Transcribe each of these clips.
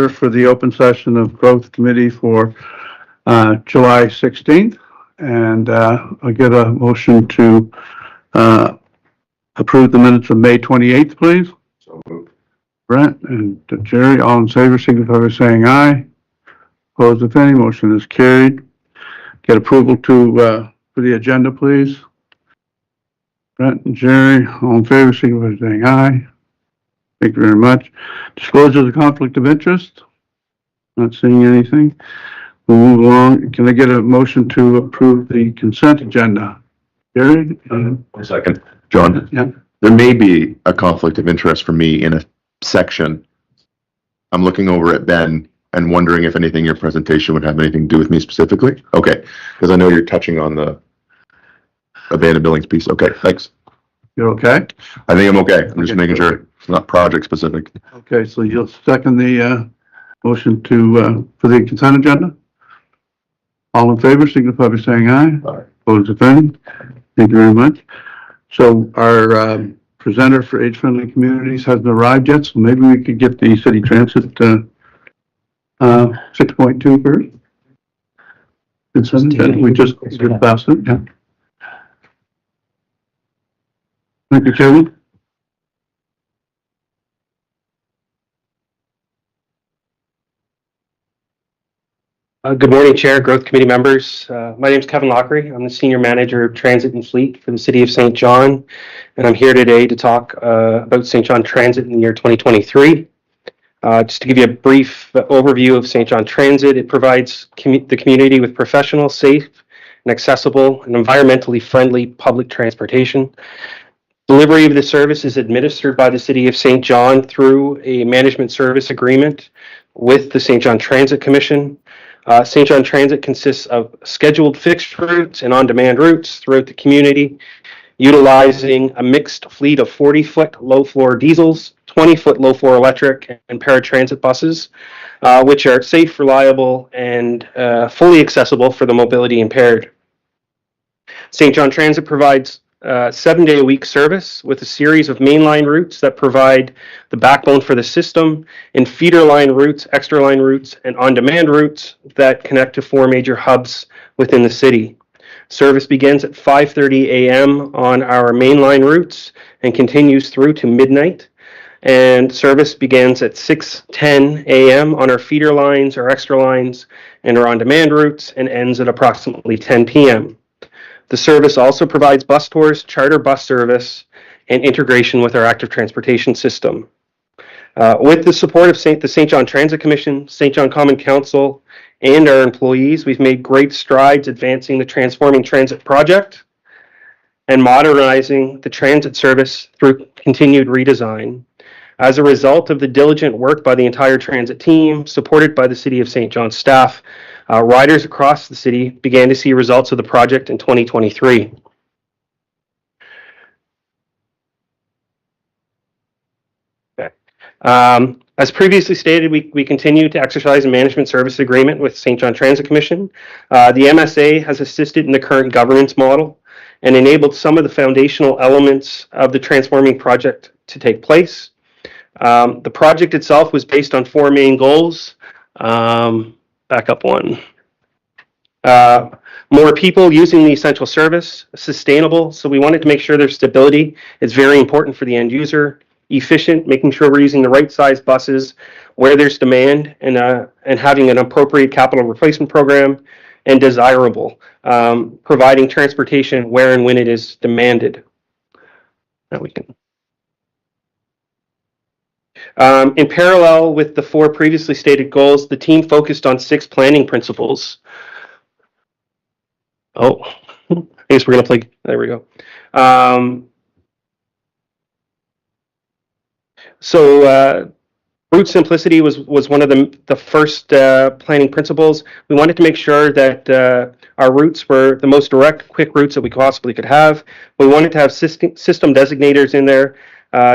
calendar for the open session of Growth Committee for July 16th. And I'll get a motion to approve the minutes of May 28th, please. So moved. Brent and Jerry, all in favor, signify by saying aye. Opposed, if any, motion is carried. Get approval to for the agenda, please. Brent and Jerry, all in favor, signify by saying aye. Thank you very much. Disclosure of the conflict of interest. Not seeing anything. We'll move along. Can I get a motion to approve the consent agenda? Jerry? 1 second. John, Yeah. there may be a conflict of interest for me in a section. I'm looking over at Ben and wondering if anything in your presentation would have anything to do with me specifically. Okay, because I know you're touching on the abandoned buildings piece. Okay, thanks. You're okay? I think I'm okay. I'm just Okay, making sure it's not project specific. Okay, so you'll second the motion to for the consent agenda? All in favor, signify by saying aye. Aye. Opposed, if any? Thank you very much. So our presenter for age-friendly communities hasn't arrived yet, so maybe we could get the city transit 6.2 first. Consent agenda. We just get past it. Yeah. Thank you, Chairman. Good morning, Chair, Growth Committee members. My name is Kevin Lockery. I'm the Senior Manager of Transit and Fleet for the City of St. John, and I'm here today to talk about St. John Transit in the year 2023. Just to give you a brief overview of St. John Transit, it provides the community with professional, safe, and accessible and environmentally friendly public transportation. Delivery of the service is administered by the City of St. John through a management service agreement with the St. John Transit Commission. St. John Transit consists of scheduled fixed routes and on-demand routes throughout the community, utilizing a mixed fleet of 40-foot low-floor diesels, 20-foot low-floor electric, and paratransit buses, which are safe, reliable, and fully accessible for the mobility impaired. St. John Transit provides 7-day-a-week service with a series of mainline routes that provide the backbone for the system, and feeder line routes, extra line routes, and on-demand routes that connect to 4 major hubs within the city. Service begins at 5:30 a.m. on our mainline routes and continues through to midnight. And service begins at 6:10 a.m. on our feeder lines, our extra lines, and our on-demand routes, and ends at approximately 10 p.m. The service also provides bus tours, charter bus service, and integration with our active transportation system. With the support of the St. John Transit Commission, St. John Common Council, and our employees, we've made great strides advancing the Transforming Transit project and modernizing the transit service through continued redesign. As a result of the diligent work by the entire transit team, supported by the City of St. John staff, riders across the city began to see results of the project in 2023. Okay. As previously stated, we continue to exercise a management service agreement with St. John Transit Commission. The MSA has assisted in the current governance model and enabled some of the foundational elements of the Transforming project to take place. The project itself was based on 4 main goals. Back up one. More people using the essential service, sustainable. So we wanted to make sure there's stability. It's very important for the end user. Efficient, making sure we're using the right size buses where there's demand, and having an appropriate capital replacement program. And desirable, providing transportation where and when it is demanded. Now we can. In parallel with the 4 previously stated goals, the team focused on 6 planning principles. Oh, I guess we're going to play. There we go. Route simplicity was one of the first planning principles. We wanted to make sure that our routes were the most direct, quick routes that we possibly could have. We wanted to have system designators in there,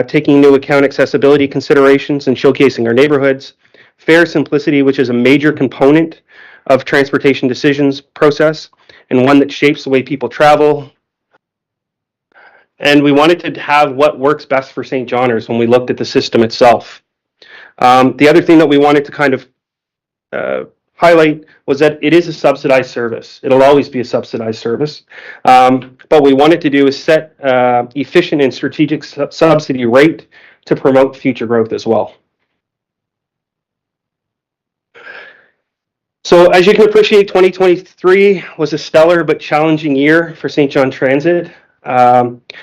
taking into account accessibility considerations and showcasing our neighborhoods. Fare simplicity, which is a major component of transportation decisions process and one that shapes the way people travel. And we wanted to have what works best for St. Johners when we looked at the system itself. The other thing that we wanted to kind of highlight was that it is a subsidized service. It'll always be a subsidized service. But what we wanted to do is set efficient and strategic subsidy rate to promote future growth as well. So as you can appreciate, 2023 was a stellar but challenging year for Saint John Transit.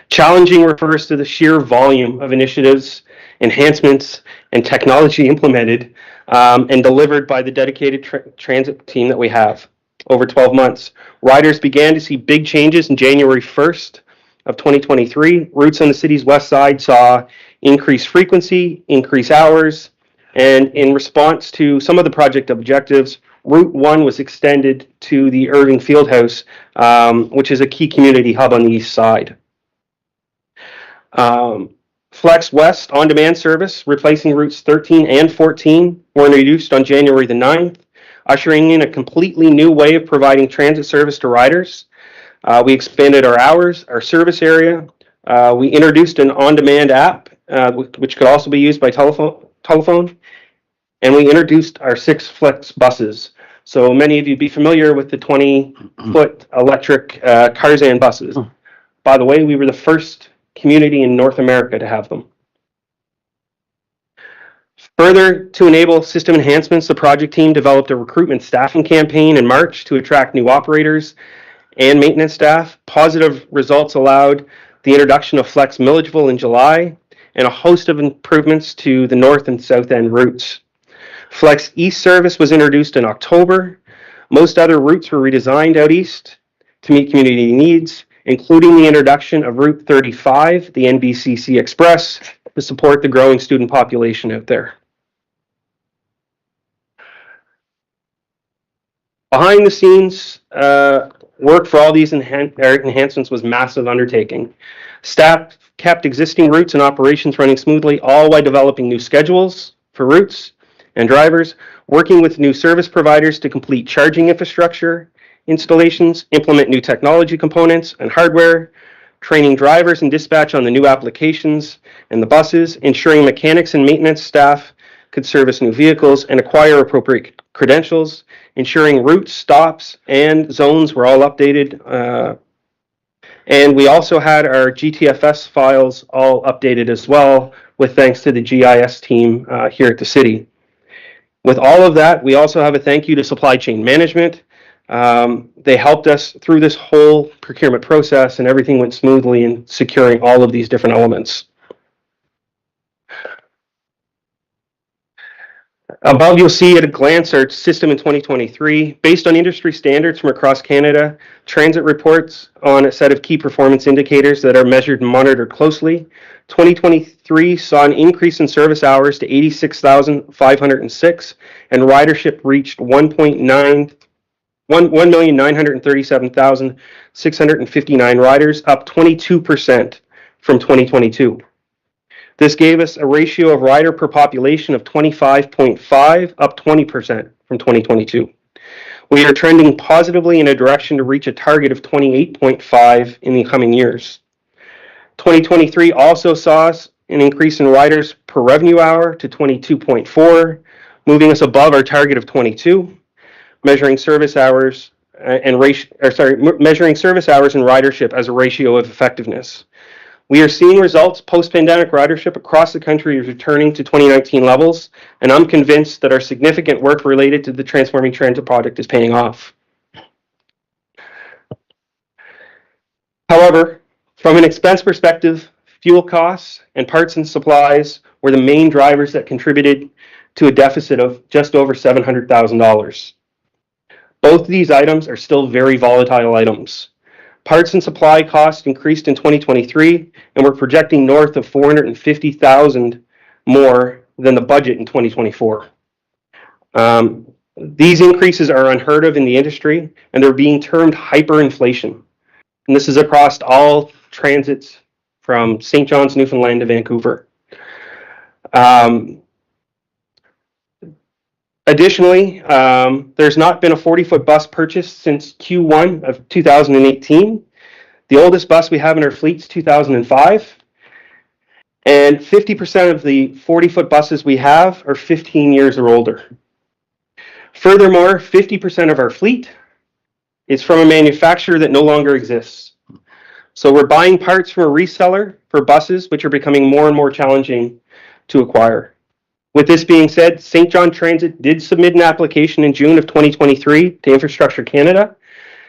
Challenging refers to the sheer volume of initiatives, enhancements, and technology implemented and delivered by the dedicated transit team that we have over 12 months. Riders began to see big changes in January 1st of 2023. Routes on the city's west side saw increased frequency, increased hours, and in response to some of the project objectives, Route 1 was extended to the Irving Fieldhouse, which is a key community hub on the east side. Flex West on-demand service, replacing routes 13 and 14, were introduced on January the 9th, ushering in a completely new way of providing transit service to riders. We expanded our hours, our service area. We introduced an on-demand app, which could also be used by telephone. And we introduced our 6 Flex buses. So many of you be familiar with the 20-foot electric Tarzan buses. By the way, we were the first community in North America to have them. Further, to enable system enhancements, the project team developed a recruitment staffing campaign in March to attract new operators and maintenance staff. Positive results allowed the introduction of Flex Milledgeville in July and a host of improvements to the north and south end routes. Flex East service was introduced in October. Most other routes were redesigned out east to meet community needs, including the introduction of Route 35, the NBCC Express, to support the growing student population out there. Behind the scenes, work for all these enhancements was massive undertaking. Staff kept existing routes and operations running smoothly, all while developing new schedules for routes and drivers, working with new service providers to complete charging infrastructure installations, implement new technology components and hardware, training drivers and dispatch on the new applications and the buses, ensuring mechanics and maintenance staff could service new vehicles and acquire appropriate credentials, ensuring routes, stops, and zones were all updated. And we also had our GTFS files all updated as well, with thanks to the GIS team here at the city. With all of that, we also have a thank you to supply chain management. They helped us through this whole procurement process, and everything went smoothly in securing all of these different elements. Above, you'll see at a glance our system in 2023. Based on industry standards from across Canada, transit reports on a set of key performance indicators that are measured and monitored closely. 2023 saw an increase in service hours to 86,506, and ridership reached 1,937,659 riders, up 22% from 2022. This gave us a ratio of rider per population of 25.5, up 20% from 2022. We are trending positively in a direction to reach a target of 28.5 in the coming years. 2023 also saw us an increase in riders per revenue hour to 22.4, moving us above our target of 22. Measuring service hours measuring service hours and ridership as a ratio of effectiveness. We are seeing results. Post-pandemic ridership across the country is returning to 2019 levels, and I'm convinced that our significant work related to the Transforming Transit project is paying off. However, from an expense perspective, fuel costs and parts and supplies were the main drivers that contributed to a deficit of just over $700,000. Both of these items are still very volatile items. Parts and supply costs increased in 2023, and we're projecting north of $450,000 more than the budget in 2024. These increases are unheard of in the industry, and they're being termed hyperinflation. And this is across all transits from St. John's, Newfoundland to Vancouver. Additionally, there's not been a 40-foot bus purchased since Q1 of 2018. The oldest bus we have in our fleet is 2005. And 50% of the 40-foot buses we have are 15 years or older. Furthermore, 50% of our fleet is from a manufacturer that no longer exists. So we're buying parts from a reseller for buses, which are becoming more and more challenging to acquire. With this being said, St. John Transit did submit an application in June of 2023 to Infrastructure Canada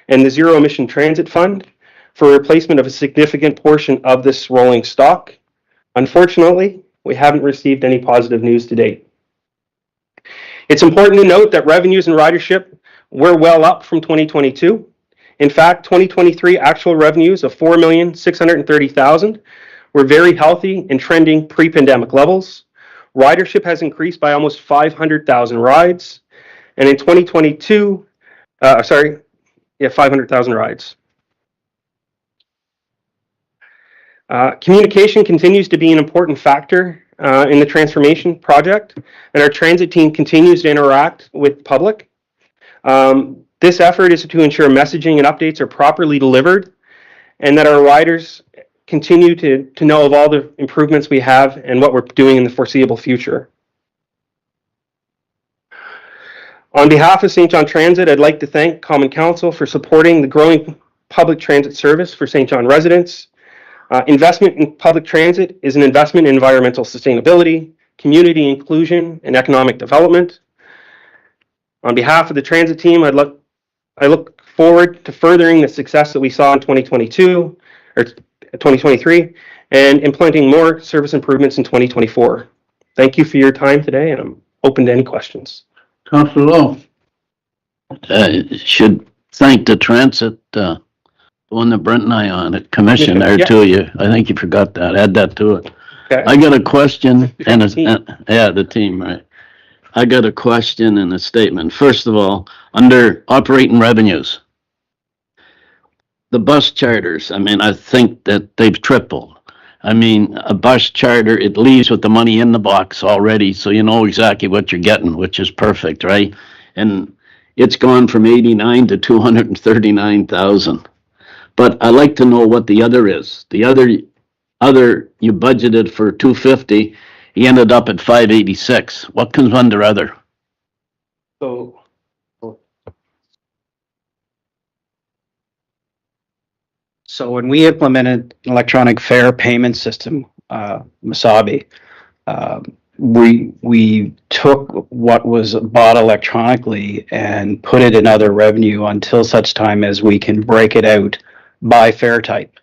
and the Zero Emission Transit Fund for replacement of a significant portion of this rolling stock. Unfortunately, we haven't received any positive news to date. It's important to note that revenues and ridership were well up from 2022. In fact, 2023 actual revenues of $4,630,000 were very healthy and trending pre-pandemic levels. Ridership has increased by almost 500,000 rides, and in 2022, 500,000 rides. Communication continues to be an important factor in the transformation project, and our transit team continues to interact with the public. This effort is to ensure messaging and updates are properly delivered, and that our riders continue to know of all the improvements we have and what we're doing in the foreseeable future. On behalf of St. John Transit, I'd like to thank Common Council for supporting the growing public transit service for St. John residents. Investment in public transit is an investment in environmental sustainability, community inclusion, and economic development. On behalf of the transit team, I look forward to furthering the success that we saw in 2022 or 2023 and implementing more service improvements in 2024. Thank you for your time today, and I'm open to any questions. Councillor Lowe. Should thank the transit, the one that Brent and I on it, commission there Yeah. to you. I think you forgot that. Add that to it. Okay. I got a question and The the team, right. I got a question and a statement. First of all, under operating revenues, the bus charters, I mean, I think that they've tripled. I mean, a bus charter, it leaves with the money in the box already, so you know exactly what you're getting, which is perfect, right? And it's gone from 89 to 239,000. But I'd like to know what the other is. The other you budgeted for 250, you ended up at 586. What comes under other? So when we implemented an electronic fare payment system, Masabi, we took what was bought electronically and put it in other revenue until such time as we can break it out by fare type.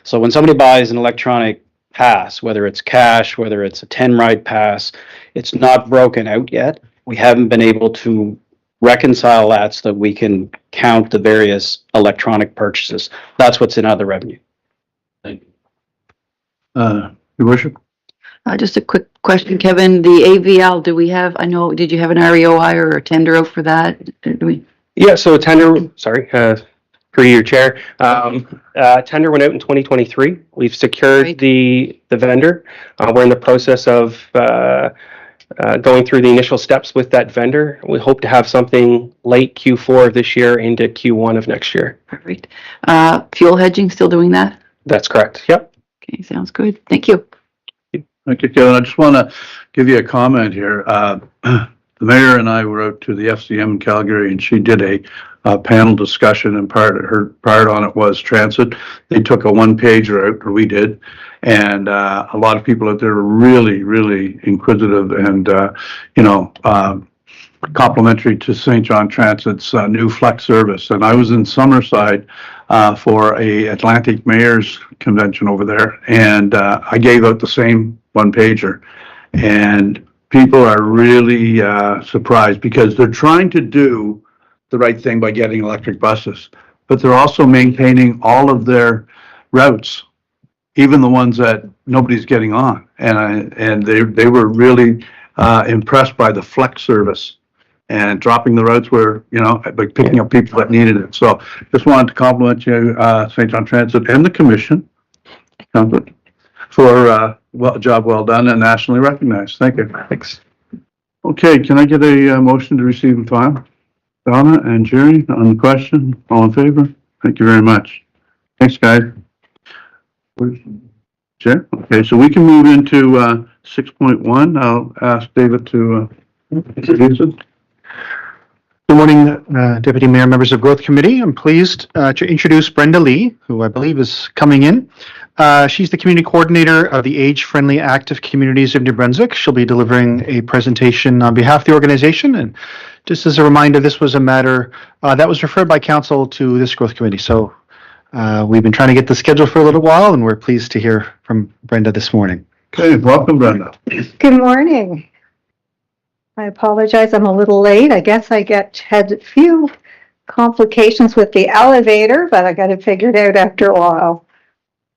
So when somebody buys an electronic pass, whether it's cash, whether it's a 10-ride pass, it's not broken out yet. We haven't been able to reconcile that so that we can count the various electronic purchases. That's what's in other revenue. Thank you. Your worship. Just a quick question, Kevin. The AVL, do we have, did you have an REOI or a tender out for that? Do we? Yeah, so a tender, per your chair, tender went out in 2023. We've secured Right. the vendor. We're in the process of going through the initial steps with that vendor. We hope to have something late Q4 of this year into Q1 of next year. Perfect. Fuel hedging, still doing that? That's correct. Yep. Okay, sounds good. Thank you. Thank you, Kevin. I just want to give you a comment here. The mayor and I were out to the FCM in Calgary, and she did a panel discussion, and her part on it was transit. They took a one-pager out, or we did, and a lot of people out there were really, really inquisitive and, complimentary to St. John Transit's new flex service. And I was in Summerside for a Atlantic Mayors Convention over there, and I gave out the same one-pager, and people are really surprised because they're trying to do the right thing by getting electric buses, but they're also maintaining all of their routes, even the ones that nobody's getting on. And they were really impressed by the flex service and dropping the routes where, by picking up people that needed it. So just wanted to compliment you, St. John Transit and the commission for a job well done and nationally recognized. Thank you. Thanks. Okay, can I get a motion to receive and file? Donna and Jerry on the question. All in favor? Thank you very much. Thanks, guys. Chair, okay, so we can move into 6.1. I'll ask David to introduce it. Good morning, Deputy Mayor, members of Growth Committee. I'm pleased to introduce Brenda Lee, who I believe is coming in. She's the Community Coordinator of the Age-Friendly Active Communities of New Brunswick. She'll be delivering a presentation on behalf of the organization. And just as a reminder, this was a matter that was referred by Council to this Growth Committee. So we've been trying to get the schedule for a little while, and we're pleased to hear from Brenda this morning. Okay, welcome, Brenda. Good morning. I apologize, I'm a little late. I guess I had a few complications with the elevator, but I got it figured out after a while.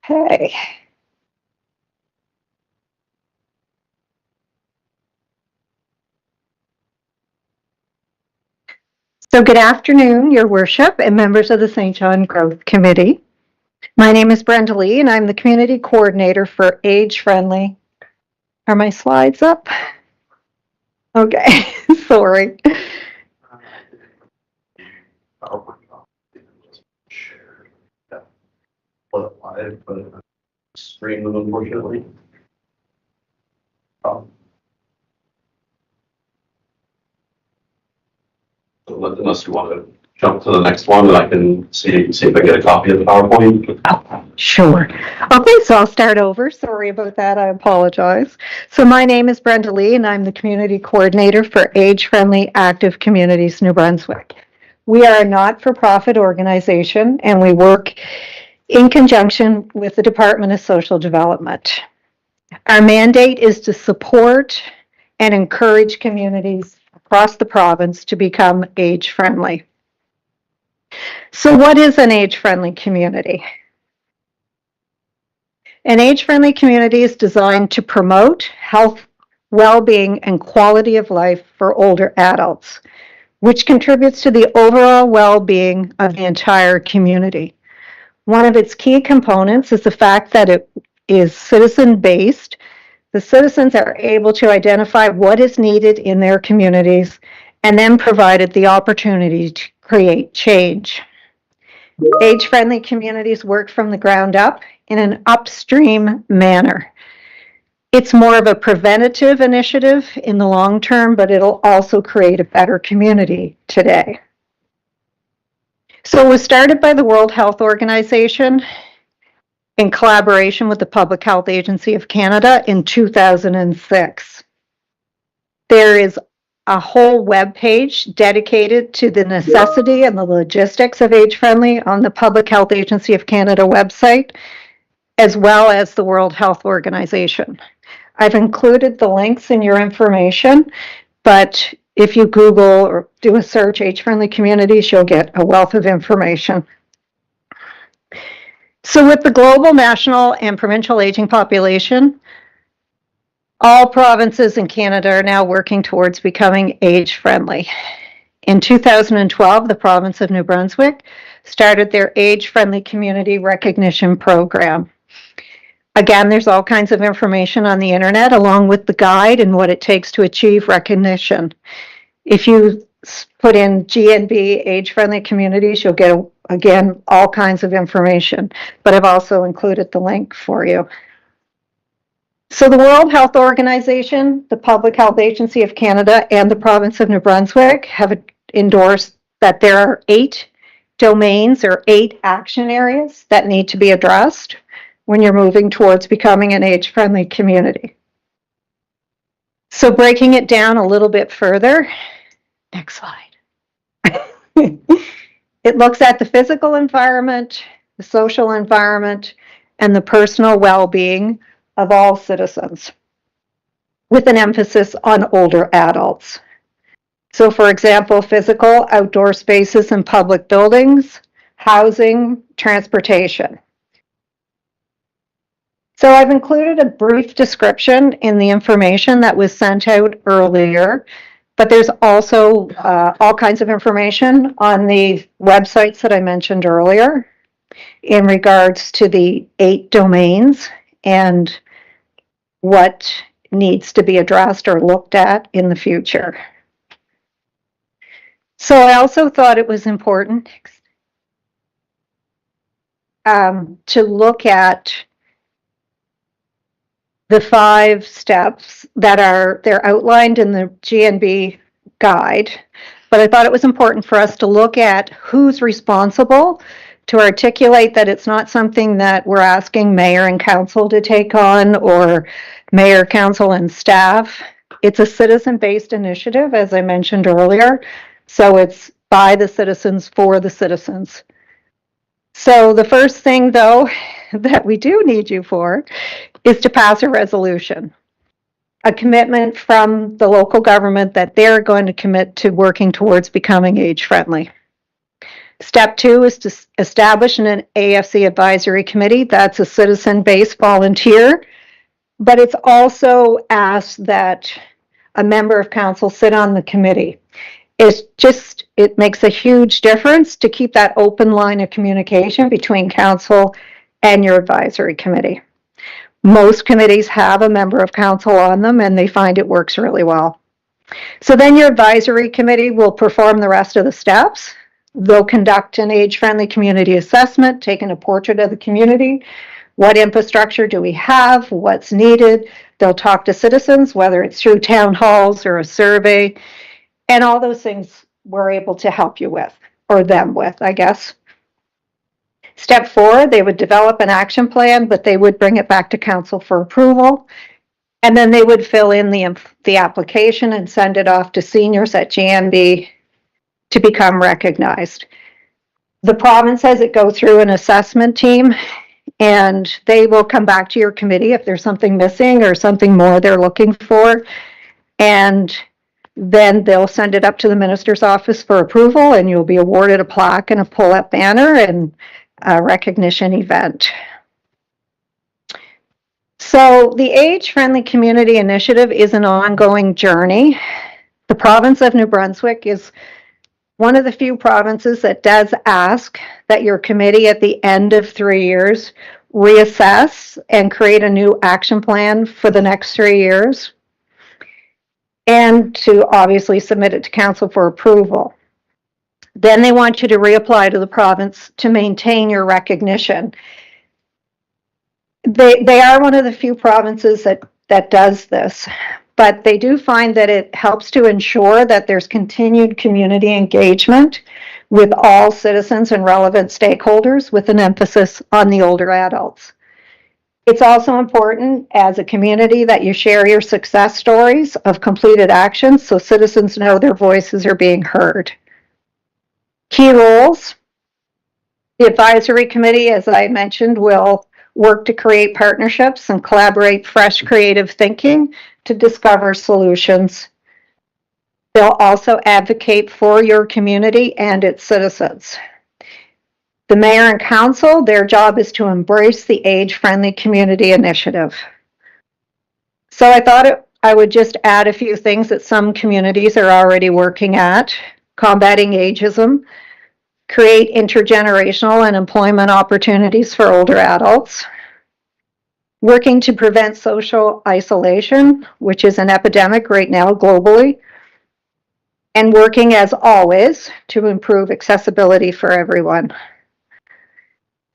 Okay. So good afternoon, Your Worship and members of the St. John Growth Committee. My name is Brenda Lee and I'm the Community Coordinator for Age Friendly. Are my slides up? Okay, sorry. Screen them, unfortunately. Unless you want to jump to the next one, and I can see if I get a copy of the PowerPoint. Oh, sure. Okay, so I'll start over. Sorry about that. I apologize. So my name is Brenda Lee, and I'm the Community Coordinator for Age-Friendly Active Communities New Brunswick. We are a not-for-profit organization, and we work in conjunction with the Department of Social Development. Our mandate is to support and encourage communities across the province to become age-friendly. So what is an age-friendly community? An age-friendly community is designed to promote health, well-being, and quality of life for older adults, which contributes to the overall well-being of the entire community. One of its key components is the fact that it is citizen-based. The citizens are able to identify what is needed in their communities and then provided the opportunity to create change. Age-friendly communities work from the ground up in an upstream manner. It's more of a preventative initiative in the long term, but it'll also create a better community today. So it was started by the World Health Organization in collaboration with the Public Health Agency of Canada in 2006. There is a whole web page dedicated to the necessity and the logistics of age-friendly on the Public Health Agency of Canada website, as well as the World Health Organization. I've included the links in your information, but if you Google or do a search age-friendly communities, you'll get a wealth of information. So with the global, national, and provincial aging population, all provinces in Canada are now working towards becoming age-friendly. In 2012, the province of New Brunswick started their age-friendly community recognition program. Again, there's all kinds of information on the internet along with the guide and what it takes to achieve recognition. If you put in GNB age-friendly communities, you'll get, again, all kinds of information, but I've also included the link for you. So the World Health Organization, the Public Health Agency of Canada, and the province of New Brunswick have endorsed that there are 8 domains or 8 action areas that need to be addressed when you're moving towards becoming an age-friendly community. So breaking it down a little bit further, next slide. It looks at the physical environment, the social environment, and the personal well-being of all citizens, with an emphasis on older adults. So for example, physical, outdoor spaces and public buildings, housing, transportation. So I've included a brief description in the information that was sent out earlier, but there's also all kinds of information on the websites that I mentioned earlier in regards to the 8 domains and what needs to be addressed or looked at in the future. So I also thought it was important to look at the 5 steps they're outlined in the GNB guide. But I thought it was important for us to look at who's responsible, to articulate that it's not something that we're asking mayor and council to take on, or mayor, council, and staff. It's a citizen-based initiative, as I mentioned earlier. So it's by the citizens, for the citizens. So the first thing, though, that we do need you for is to pass a resolution. A commitment from the local government that they're going to commit to working towards becoming age-friendly. Step 2 is to establish an AFC advisory committee. That's a citizen-based volunteer, but it's also asked that a member of council sit on the committee. It makes a huge difference to keep that open line of communication between council and your advisory committee. Most committees have a member of council on them, and they find it works really well. So then your advisory committee will perform the rest of the steps. They'll conduct an age-friendly community assessment, taking a portrait of the community. What infrastructure do we have? What's needed? They'll talk to citizens, whether it's through town halls or a survey, and all those things we're able to help you with, or them with, I guess. Step 4, they would develop an action plan, but they would bring it back to council for approval. And then they would fill in the application and send it off to seniors at GNB to become recognized. The province has it go through an assessment team, and they will come back to your committee if there's something missing or something more they're looking for. And then they'll send it up to the minister's office for approval, and you'll be awarded a plaque and a pull-up banner and a recognition event. So the Age-Friendly Community Initiative is an ongoing journey. The province of New Brunswick is one of the few provinces that does ask that your committee at the end of 3 years reassess and create a new action plan for the next 3 years, and to obviously submit it to council for approval. Then they want you to reapply to the province to maintain your recognition. They are one of the few provinces that does this, but they do find that it helps to ensure that there's continued community engagement with all citizens and relevant stakeholders, with an emphasis on the older adults. It's also important as a community that you share your success stories of completed actions so citizens know their voices are being heard. Key roles. The advisory committee, as I mentioned, will work to create partnerships and collaborate fresh creative thinking to discover solutions. They'll also advocate for your community and its citizens. The mayor and council, their job is to embrace the Age-Friendly Community Initiative. So I thought I would just add a few things that some communities are already working at. Combating ageism, create intergenerational and employment opportunities for older adults, working to prevent social isolation, which is an epidemic right now globally, and working, as always, to improve accessibility for everyone.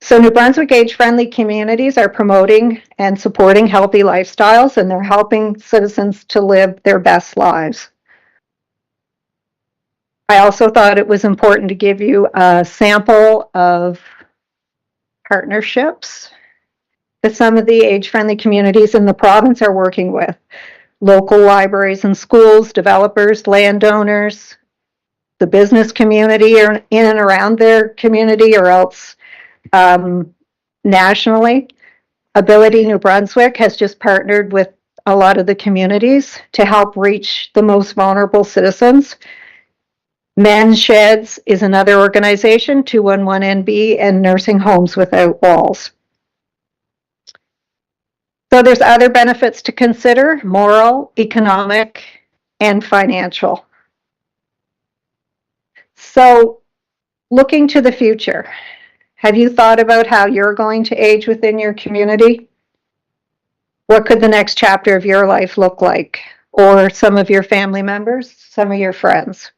So New Brunswick age-friendly communities are promoting and supporting healthy lifestyles, and they're helping citizens to live their best lives. I also thought it was important to give you a sample of partnerships that some of the age-friendly communities in the province are working with. Local libraries and schools, developers, landowners, the business community in and around their community, or else nationally. Ability New Brunswick has just partnered with a lot of the communities to help reach the most vulnerable citizens. Men's Sheds is another organization, 211NB, and Nursing Homes Without Walls. So there's other benefits to consider: moral, economic, and financial. So looking to the future, have you thought about how you're going to age within your community? What could the next chapter of your life look like? Or some of your family members, some of your friends?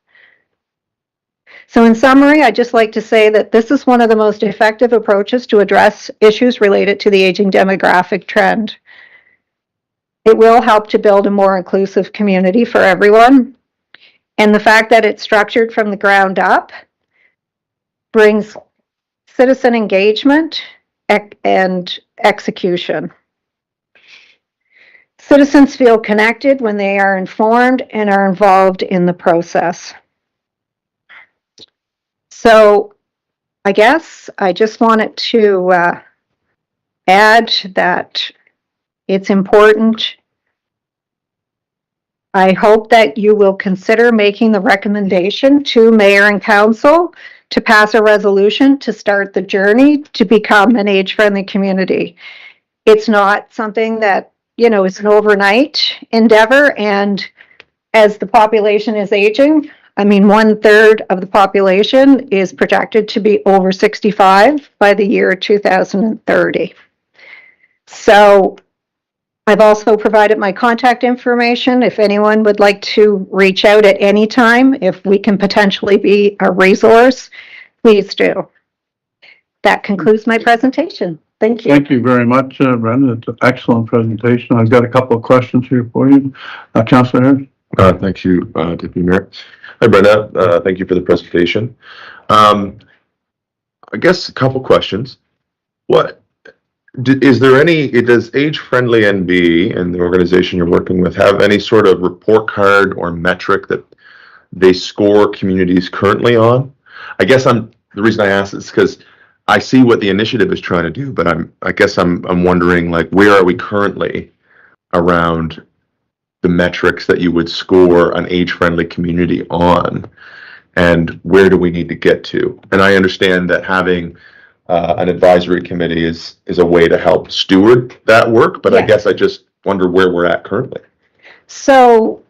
So in summary, I'd just like to say that this is one of the most effective approaches to address issues related to the aging demographic trend. It will help to build a more inclusive community for everyone. And the fact that it's structured from the ground up brings citizen engagement and execution. Citizens feel connected when they are informed and are involved in the process. So I guess I just wanted to add that it's important. I hope that you will consider making the recommendation to mayor and council to pass a resolution to start the journey to become an age-friendly community. It's not something that, you know, is an overnight endeavor, and as the population is aging, I mean, 1/3 of the population is projected to be over 65 by the year 2030. So I've also provided my contact information if anyone would like to reach out at any time, if we can potentially be a resource, please do. That concludes my presentation. Thank you. Thank you very much, Brenda. It's an excellent presentation. I've got a couple of questions here for you. Councillor Harris? Thank you, Deputy Mayor. Hi, Brenda. Thank you for the presentation. I guess a couple questions. Is there any, does Age Friendly NB and the organization you're working with have any sort of report card or metric that they score communities currently on? I guess the reason I ask is because I see what the initiative is trying to do, but I guess I'm wondering, like, where are we currently around the metrics that you would score an age-friendly community on, and where do we need to get to? And I understand that having an advisory committee is a way to help steward that work, but Yeah. I guess I just wonder where we're at currently. So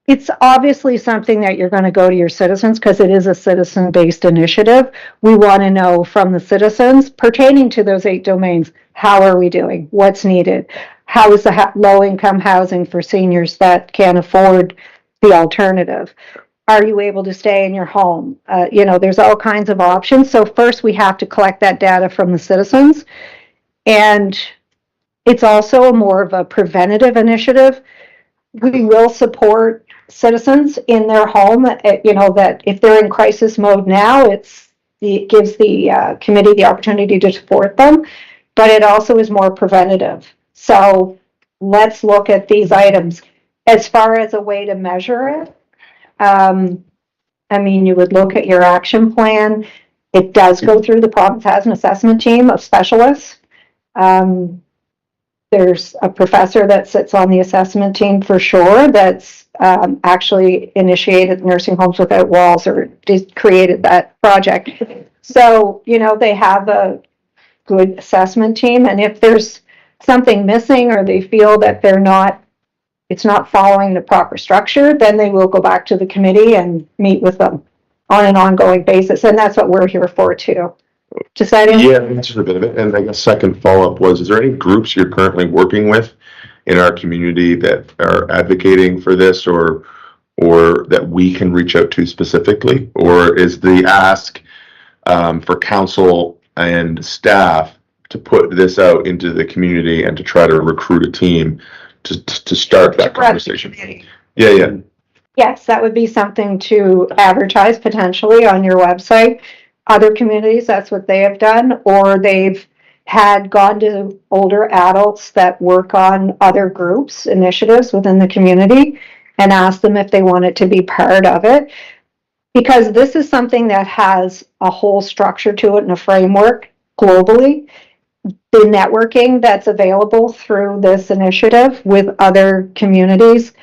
it's obviously something that you're going to go to your citizens because it is a citizen-based initiative. We want to know from the citizens pertaining to those 8 domains, how are we doing? What's needed? How is the low-income housing for seniors that can't afford the alternative? Are you able to stay in your home? You know, there's all kinds of options. So first we have to collect that data from the citizens. And it's also more of a preventative initiative. We will support citizens in their home, you know, that if they're in crisis mode now, it gives the committee the opportunity to support them, but it also is more preventative. So let's look at these items. As far as a way to measure it, I mean, you would look at your action plan. It does go through, the province has an assessment team of specialists. There's a professor that sits on the assessment team for sure that's actually initiated Nursing Homes Without Walls, or created that project. So, you know, they have a good assessment team, and if there's something missing or they feel that it's not following the proper structure, then they will go back to the committee and meet with them on an ongoing basis. And that's what we're here for too. Does that answer? Yeah, that's just a bit of it. And I guess second follow-up was, is there any groups you're currently working with in our community that are advocating for this, or that we can reach out to specifically? Or is the ask for council and staff to put this out into the community and to try to recruit a team to start that conversation? Yeah. Yes, that would be something to advertise potentially on your website. Other communities, that's what they have done, or they've gone to older adults that work on other groups, initiatives within the community, and asked them if they wanted to be part of it. Because this is something that has a whole structure to it and a framework globally. The networking that's available through this initiative with other communities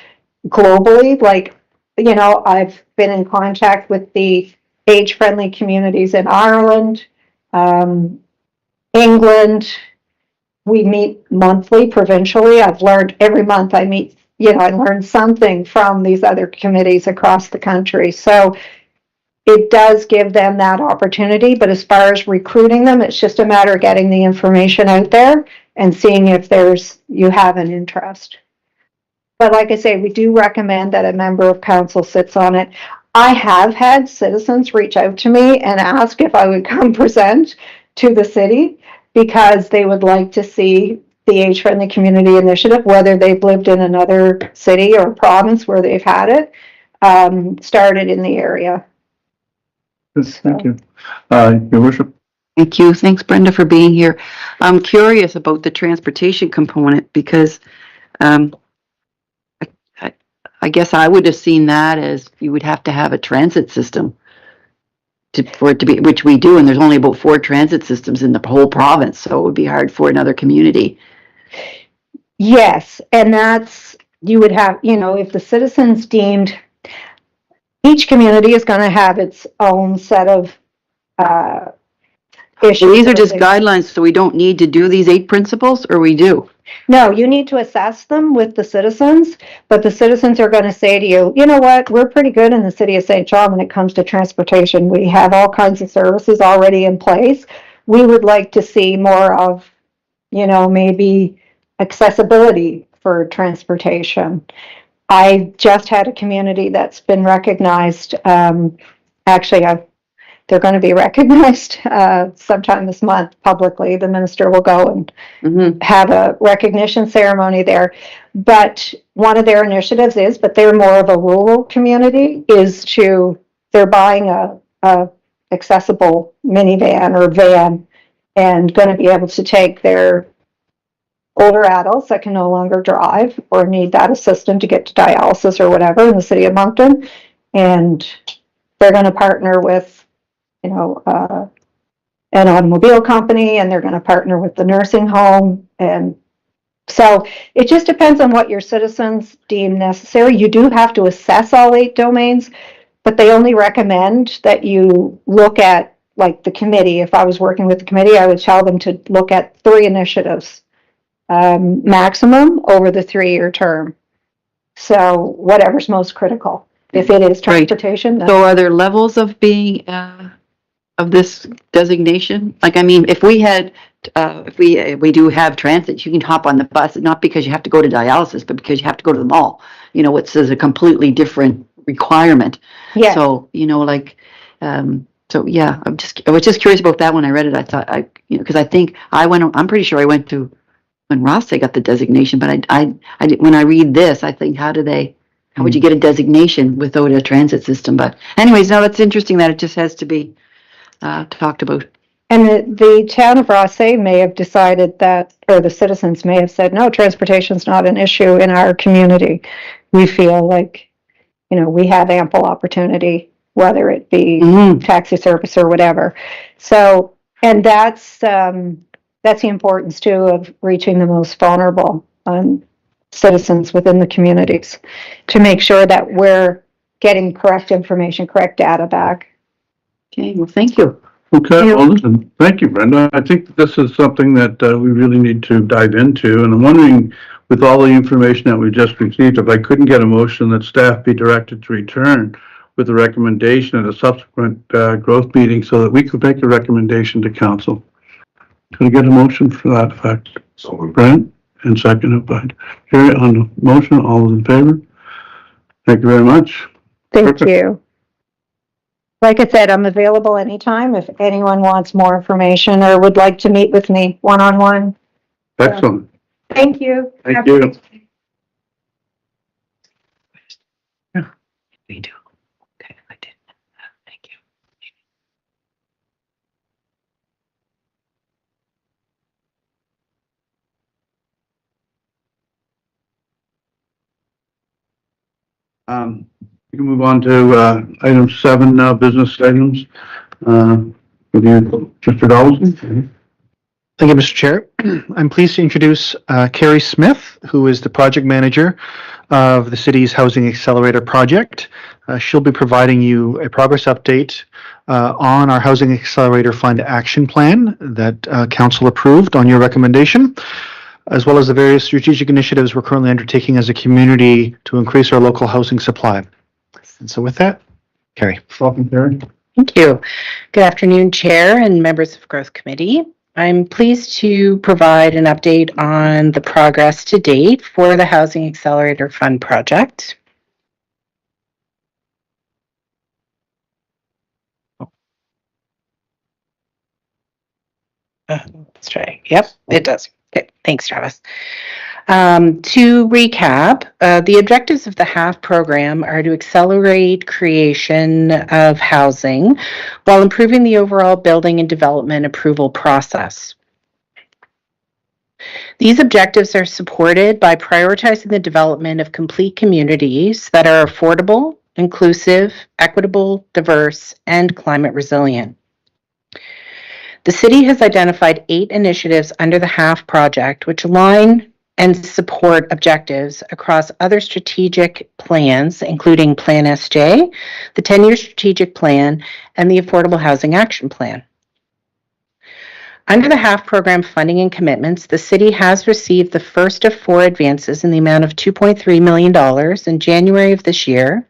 globally, like, you know, I've been in contact with the age-friendly communities in Ireland, England. We meet monthly, provincially. I've learned every month I meet, you know, I learn something from these other committees across the country. So it does give them that opportunity, but as far as recruiting them, it's just a matter of getting the information out there and seeing if you have an interest. But like I say, we do recommend that a member of council sits on it. I have had citizens reach out to me and ask if I would come present to the city because they would like to see the age-friendly community initiative, whether they've lived in another city or province where they've had it, started in the area. Thank you. Your worship? Thank you. Thanks, Brenda, for being here. I'm curious about the transportation component because um, I guess I would have seen that as you would have to have a transit system for it to be, which we do, and there's only about 4 transit systems in the whole province, so it would be hard for another community. Yes, and that's, you would have, if the citizens deemed, each community is going to have its own set of issues. So these are that just they- guidelines, so we don't need to do these 8 principles, or we do? No, you need to assess them with the citizens, but the citizens are going to say to you, you know what, we're pretty good in the city of St. John when it comes to transportation. We have all kinds of services already in place. We would like to see more of, maybe accessibility for transportation. I just had a community that's been recognized. They're going to be recognized sometime this month publicly. The minister will go and have a recognition ceremony there. But one of their initiatives is, but they're more of a rural community, they're buying a accessible minivan or van and going to be able to take their older adults that can no longer drive or need that assistance to get to dialysis or whatever in the city of Moncton. And they're going to partner with an automobile company, and they're going to partner with the nursing home. And so it just depends on what your citizens deem necessary. You do have to assess all 8 domains, but they only recommend that you look at, like the committee. If I was working with the committee, I would tell them to look at 3 initiatives maximum over the 3-year term. So whatever's most critical. If it is transportation, then So are there levels of being, of this designation? Like, I mean, if we had, if we do have transit, you can hop on the bus, not because you have to go to dialysis, but because you have to go to the mall. It's a completely different requirement. yeah. So, so yeah, I was just curious about that when I read it. I thought because I think I'm pretty sure I went to when Ross got the designation, but when I read this, I think, how would you get a designation without a transit system? But anyways, no, that's interesting that it just has to be talked about. And the town of Rothsay may have decided that, or the citizens may have said, no, transportation's not an issue in our community. We feel like, we have ample opportunity, whether it be taxi service or whatever. So, and that's the importance too of reaching the most vulnerable citizens within the communities to make sure that we're getting correct information, correct data back. Okay, well, thank you. Okay, well, listen, thank you, Brenda. I think this is something that we really need to dive into, and I'm wondering, with all the information that we just received, if I couldn't get a motion that staff be directed to return with a recommendation at a subsequent growth meeting so that we could make a recommendation to council. Could I get a motion for that effect? So moved. Brent, and seconded by Jerry on the motion. All those in favor? Thank you very much. Thank Perfect. you. Like I said, I'm available anytime if anyone wants more information or would like to meet with me one-on-one. Excellent. Thank you. Thank you. We do. Okay, I did. Thank you. We can move on to item 7 now, business items. With you, Mr. Dawson. Thank you, Mr. Chair. I'm pleased to introduce Carrie Smith, who is the project manager of the city's Housing Accelerator project. She'll be providing you a progress update on our Housing Accelerator Fund action plan that council approved on your recommendation, as well as the various strategic initiatives we're currently undertaking as a community to increase our local housing supply. And so with that, Carrie. Welcome, Carrie. Thank you. Good afternoon, Chair and members of Growth Committee. I'm pleased to provide an update on the progress to date for the Housing Accelerator Fund project. Let's try. Yep, it does. Okay, thanks, Travis. To recap, the objectives of the HALF program are to accelerate creation of housing while improving the overall building and development approval process. These objectives are supported by prioritizing the development of complete communities that are affordable, inclusive, equitable, diverse, and climate resilient. The city has identified 8 initiatives under the HALF project which align and support objectives across other strategic plans, including Plan SJ, the 10-year strategic plan, and the Affordable Housing Action Plan. Under the HALF program funding and commitments, the city has received the first of 4 advances in the amount of $2.3 million in January of this year,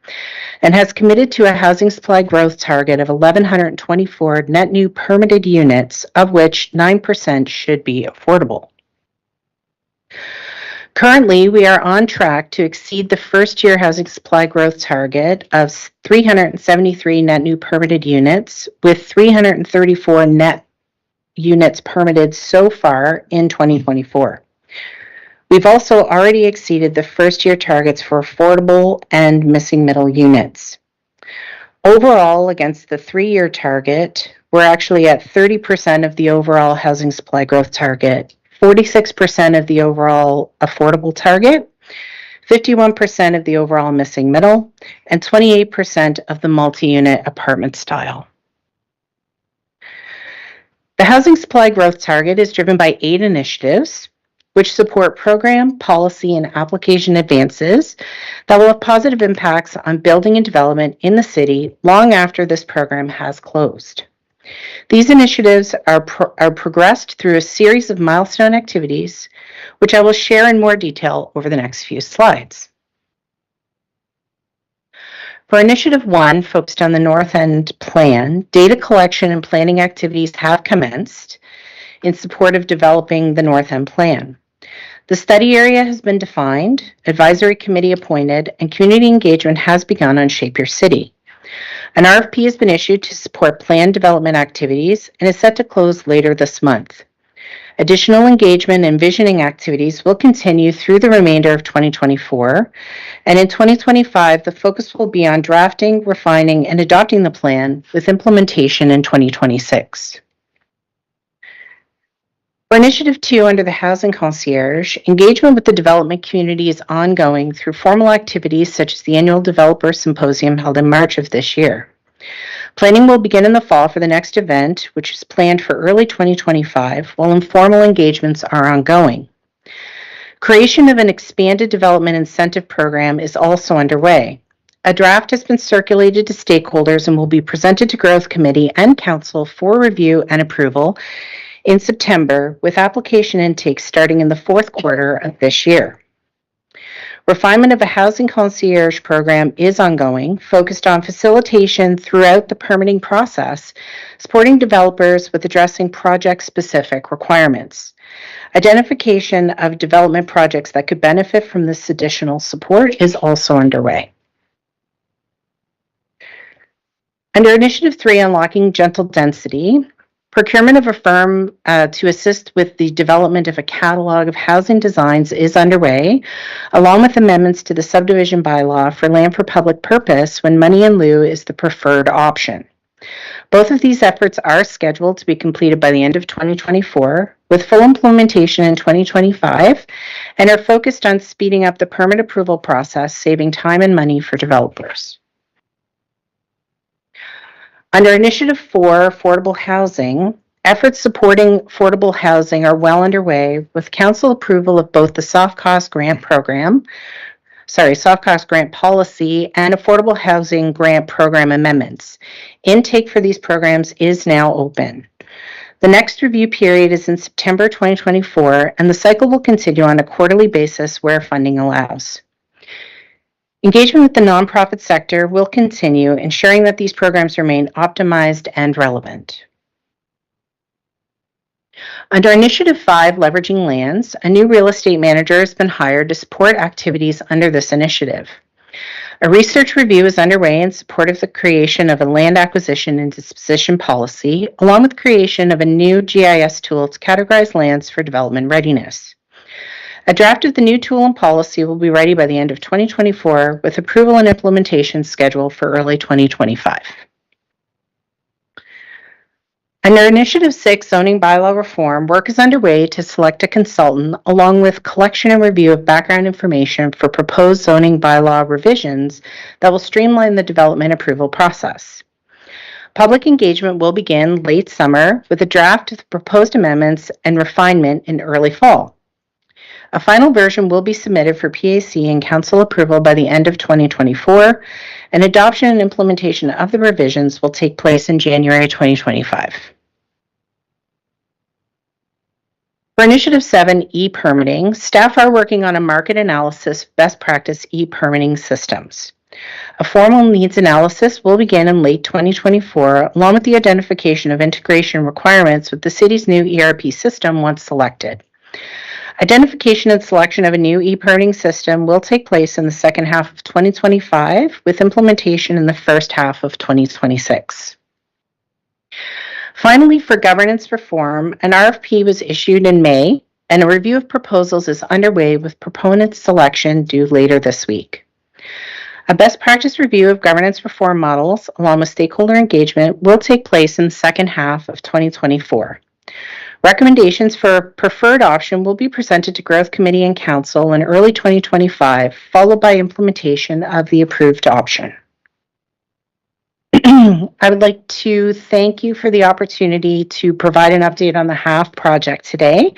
and has committed to a housing supply growth target of 1,124 net new permitted units, of which 9% should be affordable. Currently, we are on track to exceed the first-year housing supply growth target of 373 net new permitted units, with 334 net units permitted so far in 2024. We've also already exceeded the first-year targets for affordable and missing middle units. Overall, against the 3-year target, we're actually at 30% of the overall housing supply growth target, 46% of the overall affordable target, 51% of the overall missing middle, and 28% of the multi-unit apartment style. The housing supply growth target is driven by 8 initiatives, which support program, policy, and application advances that will have positive impacts on building and development in the city long after this program has closed. These initiatives are progressed through a series of milestone activities, which I will share in more detail over the next few slides. For Initiative 1, focused on the North End Plan, data collection and planning activities have commenced in support of developing the North End Plan. The study area has been defined, advisory committee appointed, and community engagement has begun on Shape Your City. An RFP has been issued to support planned development activities and is set to close later this month. Additional engagement and visioning activities will continue through the remainder of 2024, and in 2025, the focus will be on drafting, refining, and adopting the plan with implementation in 2026. For Initiative 2 under the Housing Concierge, engagement with the development community is ongoing through formal activities such as the annual Developer Symposium held in March of this year. Planning will begin in the fall for the next event, which is planned for early 2025, while informal engagements are ongoing. Creation of an expanded development incentive program is also underway. A draft has been circulated to stakeholders and will be presented to Growth Committee and Council for review and approval in September, with application intake starting in the 4th quarter of this year. Refinement of a housing concierge program is ongoing, focused on facilitation throughout the permitting process, supporting developers with addressing project-specific requirements. Identification of development projects that could benefit from this additional support is also underway. Under Initiative 3, Unlocking Gentle Density, procurement of a firm to assist with the development of a catalog of housing designs is underway, along with amendments to the subdivision bylaw for land for public purpose when money in lieu is the preferred option. Both of these efforts are scheduled to be completed by the end of 2024, with full implementation in 2025, and are focused on speeding up the permit approval process, saving time and money for developers. Under Initiative 4, Affordable Housing, efforts supporting affordable housing are well underway, with council approval of both the soft cost grant policy and affordable housing grant program amendments. Intake for these programs is now open. The next review period is in September 2024, and the cycle will continue on a quarterly basis where funding allows. Engagement with the nonprofit sector will continue, ensuring that these programs remain optimized and relevant. Under Initiative 5, Leveraging Lands, a new real estate manager has been hired to support activities under this initiative. A research review is underway in support of the creation of a land acquisition and disposition policy, along with creation of a new GIS tool to categorize lands for development readiness. A draft of the new tool and policy will be ready by the end of 2024, with approval and implementation scheduled for early 2025. Under Initiative 6, Zoning Bylaw Reform, work is underway to select a consultant along with collection and review of background information for proposed zoning bylaw revisions that will streamline the development approval process. Public engagement will begin late summer with a draft of the proposed amendments and refinement in early fall. A final version will be submitted for PAC and council approval by the end of 2024, and adoption and implementation of the revisions will take place in January 2025. For Initiative 7, e-permitting, staff are working on a market analysis of best practice e-permitting systems. A formal needs analysis will begin in late 2024, along with the identification of integration requirements with the city's new ERP system once selected. Identification and selection of a new e-permitting system will take place in the second half of 2025, with implementation in the first half of 2026. Finally, for governance reform, an RFP was issued in May, and a review of proposals is underway with proponent selection due later this week. A best practice review of governance reform models, along with stakeholder engagement, will take place in the second half of 2024. Recommendations for a preferred option will be presented to Growth Committee and Council in early 2025, followed by implementation of the approved option. I would like to thank you for the opportunity to provide an update on the HAF project today.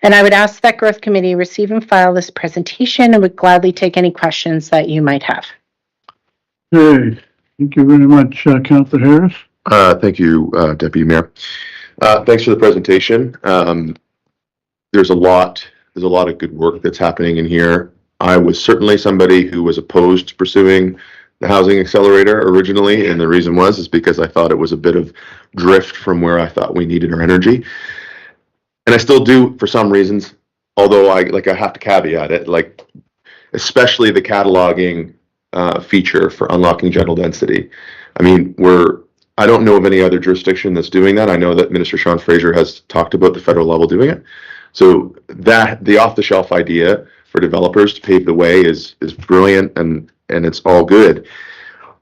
And I would ask that Growth Committee receive and file this presentation and would gladly take any questions that you might have. Okay, thank you very much, Councilor Harris. Thank you, Deputy Mayor. Thanks for the presentation. There's a lot of good work that's happening in here. I was certainly somebody who was opposed to pursuing the housing accelerator originally, and the reason is because I thought it was a bit of drift from where I thought we needed our energy. And I still do for some reasons, although I have to caveat it, like especially the cataloging feature for unlocking general density. I mean, I don't know of any other jurisdiction that's doing that. I know that Minister Sean Fraser has talked about the federal level doing it. So that the off-the-shelf idea for developers to pave the way is brilliant, and it's all good.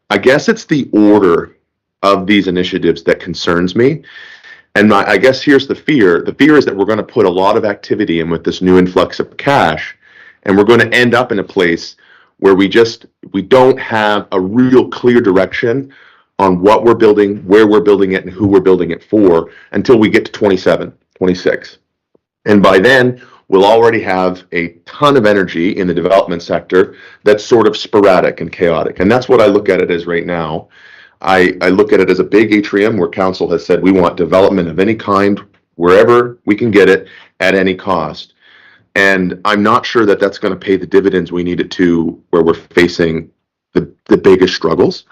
I guess it's the order of these initiatives that concerns me. And I guess here's the fear. The fear is that we're going to put a lot of activity in with this new influx of cash, and we're going to end up in a place where we don't have a real clear direction on what we're building, where we're building it, and who we're building it for until we get to 27, 26. And by then, we'll already have a ton of energy in the development sector that's sort of sporadic and chaotic. And that's what I look at it as right now. I look at it as a big atrium where council has said we want development of any kind, wherever we can get it, at any cost. And I'm not sure that that's going to pay the dividends we need it to, where we're facing the biggest struggles.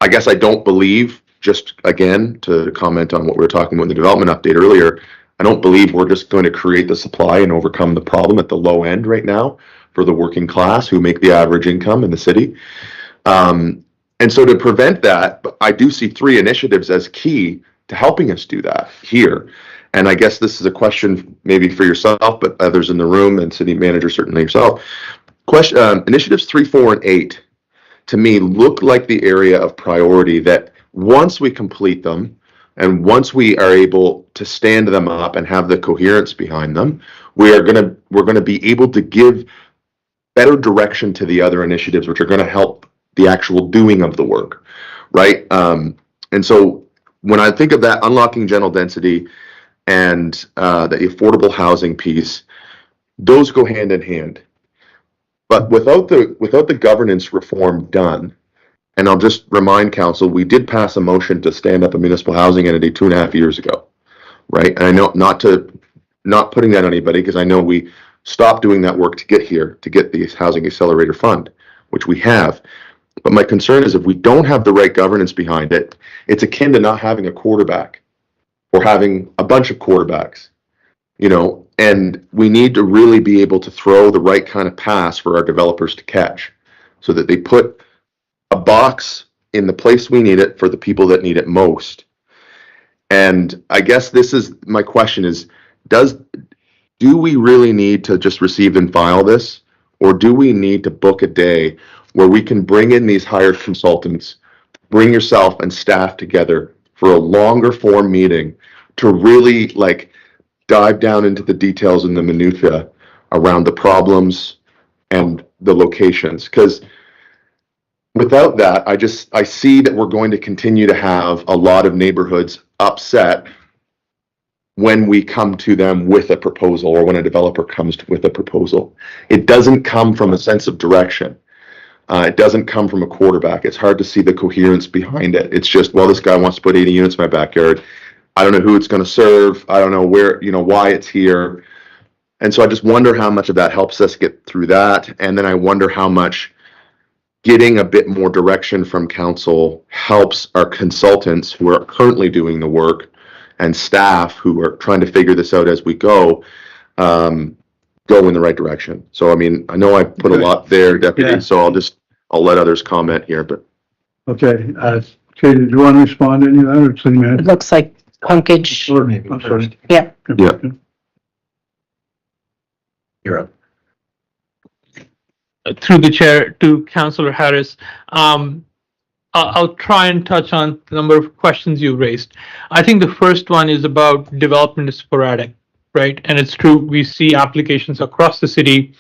I guess I don't believe, just again, to comment on what we were talking about in the development update earlier, I don't believe we're just going to create the supply and overcome the problem at the low end right now for the working class who make the average income in the city. And so to prevent that, I do see 3 initiatives as key to helping us do that here. And I guess this is a question maybe for yourself, but others in the room, and city manager, certainly yourself. Initiatives 3, 4, and 8, to me, look like the area of priority that once we complete them, and once we are able to stand them up and have the coherence behind them, we're going to be able to give better direction to the other initiatives, which are going to help the actual doing of the work, right? And so when I think of that unlocking general density and the affordable housing piece, those go hand in hand. But without the governance reform done, and I'll just remind council, we did pass a motion to stand up a municipal housing entity 2.5 years ago, right? And I know not putting that on anybody, because I know we stopped doing that work to get here, to get the Housing Accelerator Fund, which we have. But my concern is if we don't have the right governance behind it, it's akin to not having a quarterback or having a bunch of quarterbacks, and we need to really be able to throw the right kind of pass for our developers to catch so that they put a box in the place we need it for the people that need it most. And I guess this is my question is, do we really need to just receive and file this? Or do we need to book a day where we can bring in these hired consultants, bring yourself and staff together for a longer form meeting to really like dive down into the details and the minutia around the problems and the locations? Because without that, I see that we're going to continue to have a lot of neighborhoods upset when we come to them with a proposal, or when a developer comes with a proposal. It doesn't come from a sense of direction. It doesn't come from a quarterback. It's hard to see the coherence behind it. It's just, well, this guy wants to put 80 units in my backyard. I don't know who it's going to serve. I don't know where, why it's here. And so I just wonder how much of that helps us get through that. And then I wonder how much getting a bit more direction from council helps our consultants who are currently doing the work and staff who are trying to figure this out as we go in the right direction. So, I mean, I know I put a lot there, Deputy, Yeah. so I'll let others comment here, but. Okay, Katie, do you want to respond to any of that, or City It Manager? looks like Punkage. I'm sorry. Yeah. Yeah. You're up. Through the chair to Councillor Harris. I'll try and touch on the number of questions you raised. I think the first one is about development is sporadic, right? And it's true, we see applications across the city.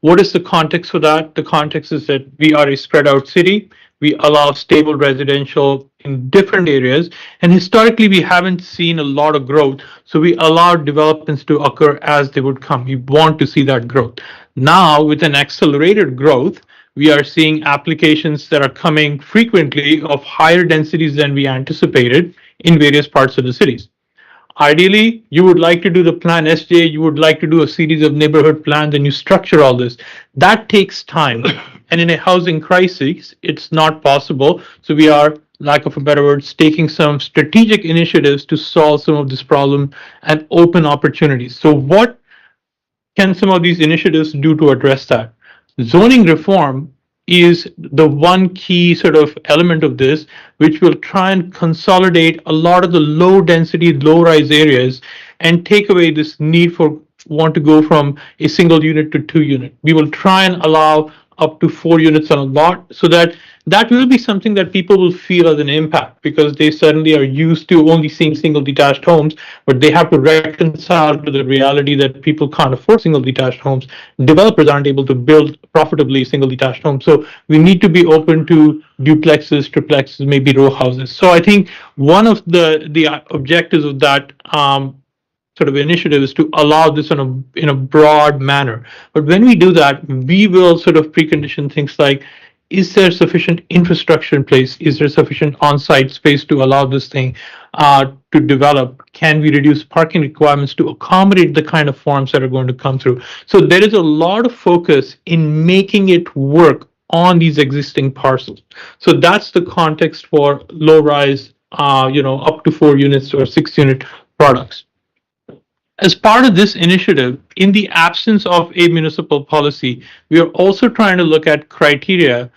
What is the context for that? The context is that we are a spread out city. We allow stable residential in different areas. And historically, we haven't seen a lot of growth. So we allow developments to occur as they would come. We want to see that growth. Now, with an accelerated growth, we are seeing applications that are coming frequently of higher densities than we anticipated in various parts of the cities. Ideally, you would like to do the Plan SJ, you would like to do a series of neighborhood plans, and you structure all this. That takes time. And in a housing crisis, it's not possible. So we are, lack of a better word, taking some strategic initiatives to solve some of this problem and open opportunities. So what can some of these initiatives do to address that? Zoning reform is the one key sort of element of this, which will try and consolidate a lot of the low density, low rise areas and take away this need for want to go from a single unit to 2 unit. We will try and allow up to 4 units on a lot, so that will be something that people will feel as an impact, because they suddenly are used to only seeing single detached homes, but they have to reconcile to the reality that people can't afford single detached homes. Developers aren't able to build profitably single detached homes. So we need to be open to duplexes, triplexes, maybe row houses. So I think one of the objectives of that sort of initiative is to allow this in a broad manner. But when we do that, we will sort of precondition things like, is there sufficient infrastructure in place? Is there sufficient on-site space to allow this thing to develop? Can we reduce parking requirements to accommodate the kind of forms that are going to come through? So there is a lot of focus in making it work on these existing parcels. So that's the context for low-rise, up to 4 units or 6 unit products. As part of this initiative, in the absence of a municipal policy, we are also trying to look at criteria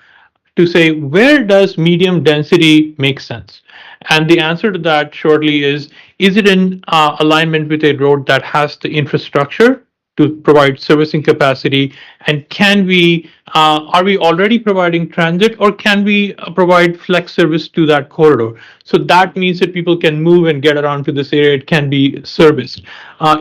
to say, where does medium density make sense? And the answer to that shortly is it in alignment with a road that has the infrastructure to provide servicing capacity? And can we, are we already providing transit, or can we provide flex service to that corridor? So that means that people can move and get around to this area. It can be serviced.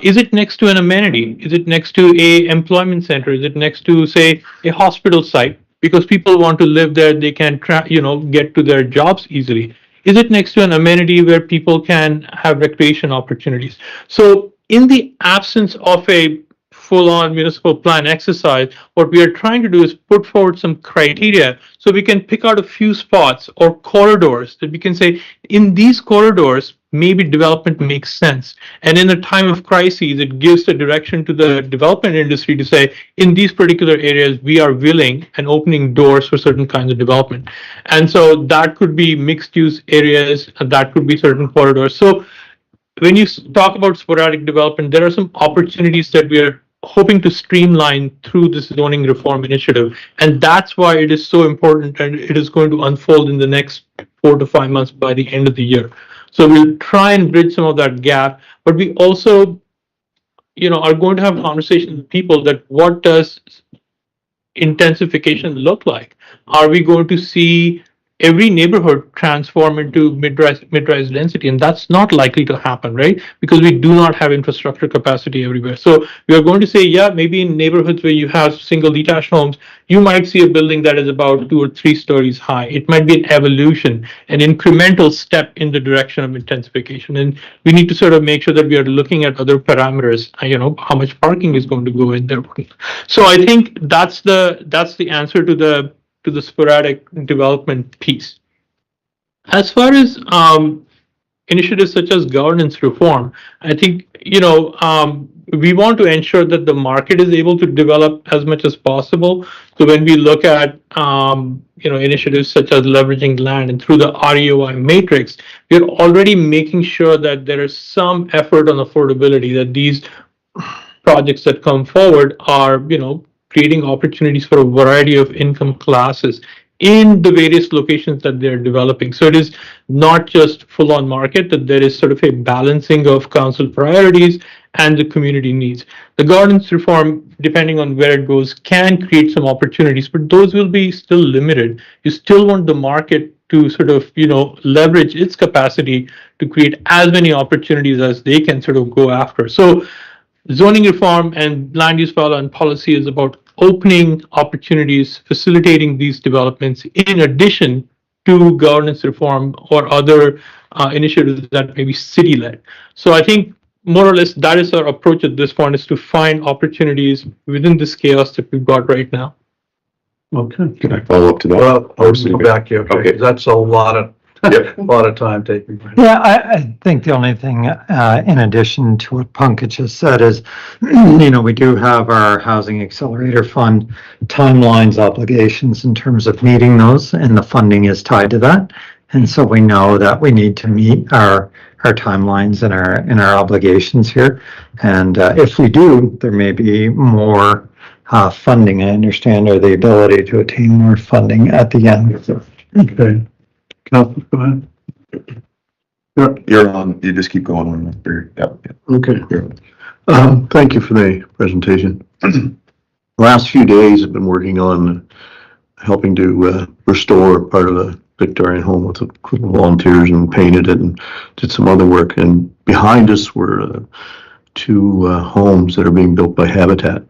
Is it next to an amenity? Is it next to a employment center? Is it next to, say, a hospital site? Because people want to live there, they can, get to their jobs easily. Is it next to an amenity where people can have recreation opportunities? So in the absence of a full-on municipal plan exercise, what we are trying to do is put forward some criteria so we can pick out a few spots or corridors that we can say, in these corridors, maybe development makes sense. And in a time of crises, it gives the direction to the development industry to say, in these particular areas, we are willing and opening doors for certain kinds of development. And so that could be mixed use areas, and that could be certain corridors. So when you talk about sporadic development, there are some opportunities that we are hoping to streamline through this zoning reform initiative. And that's why it is so important, and it is going to unfold in the next 4 to 5 months by the end of the year. So we'll try and bridge some of that gap, but we also, are going to have conversations with people that what does intensification look like? Are we going to see every neighborhood transform into mid-rise density? And that's not likely to happen, right? Because we do not have infrastructure capacity everywhere. So we are going to say, yeah, maybe in neighborhoods where you have single detached homes, you might see a building that is about 2 or 3 stories high. It might be an evolution, an incremental step in the direction of intensification. And we need to sort of make sure that we are looking at other parameters, how much parking is going to go in there. So I think that's the answer to the sporadic development piece. As far as initiatives such as governance reform, I think, we want to ensure that the market is able to develop as much as possible. So when we look at, initiatives such as leveraging land and through the REOI matrix, we're already making sure that there is some effort on affordability, that these projects that come forward are, creating opportunities for a variety of income classes in the various locations that they're developing. So it is not just full on market, that there is sort of a balancing of council priorities and the community needs. The governance reform, depending on where it goes, can create some opportunities, but those will be still limited. You still want the market to sort of, leverage its capacity to create as many opportunities as they can sort of go after. So zoning reform and land use bylaw and policy is about opening opportunities, facilitating these developments, in addition to governance reform or other initiatives that may be city-led. So I think more or less that is our approach at this point, is to find opportunities within this chaos that we've got right now. Okay. Can I follow up to that? Well, I'll go back here, okay, Okay. 'cause that's a lot of, Yep. a lot of time taking. Yeah, I think the only thing, in addition to what Pankaj just said is, we do have our Housing Accelerator Fund timelines, obligations in terms of meeting those, and the funding is tied to that. And so we know that we need to meet our timelines and our obligations here. And if we do, there may be more funding, I understand, or the ability to attain more funding at the end. Okay. Council, go ahead. You're on, you just keep going on. Okay. Thank you for the presentation. The last few days I've been working on helping to restore part of the Victorian home with a group of volunteers, and painted it and did some other work. And behind us were 2 homes that are being built by Habitat.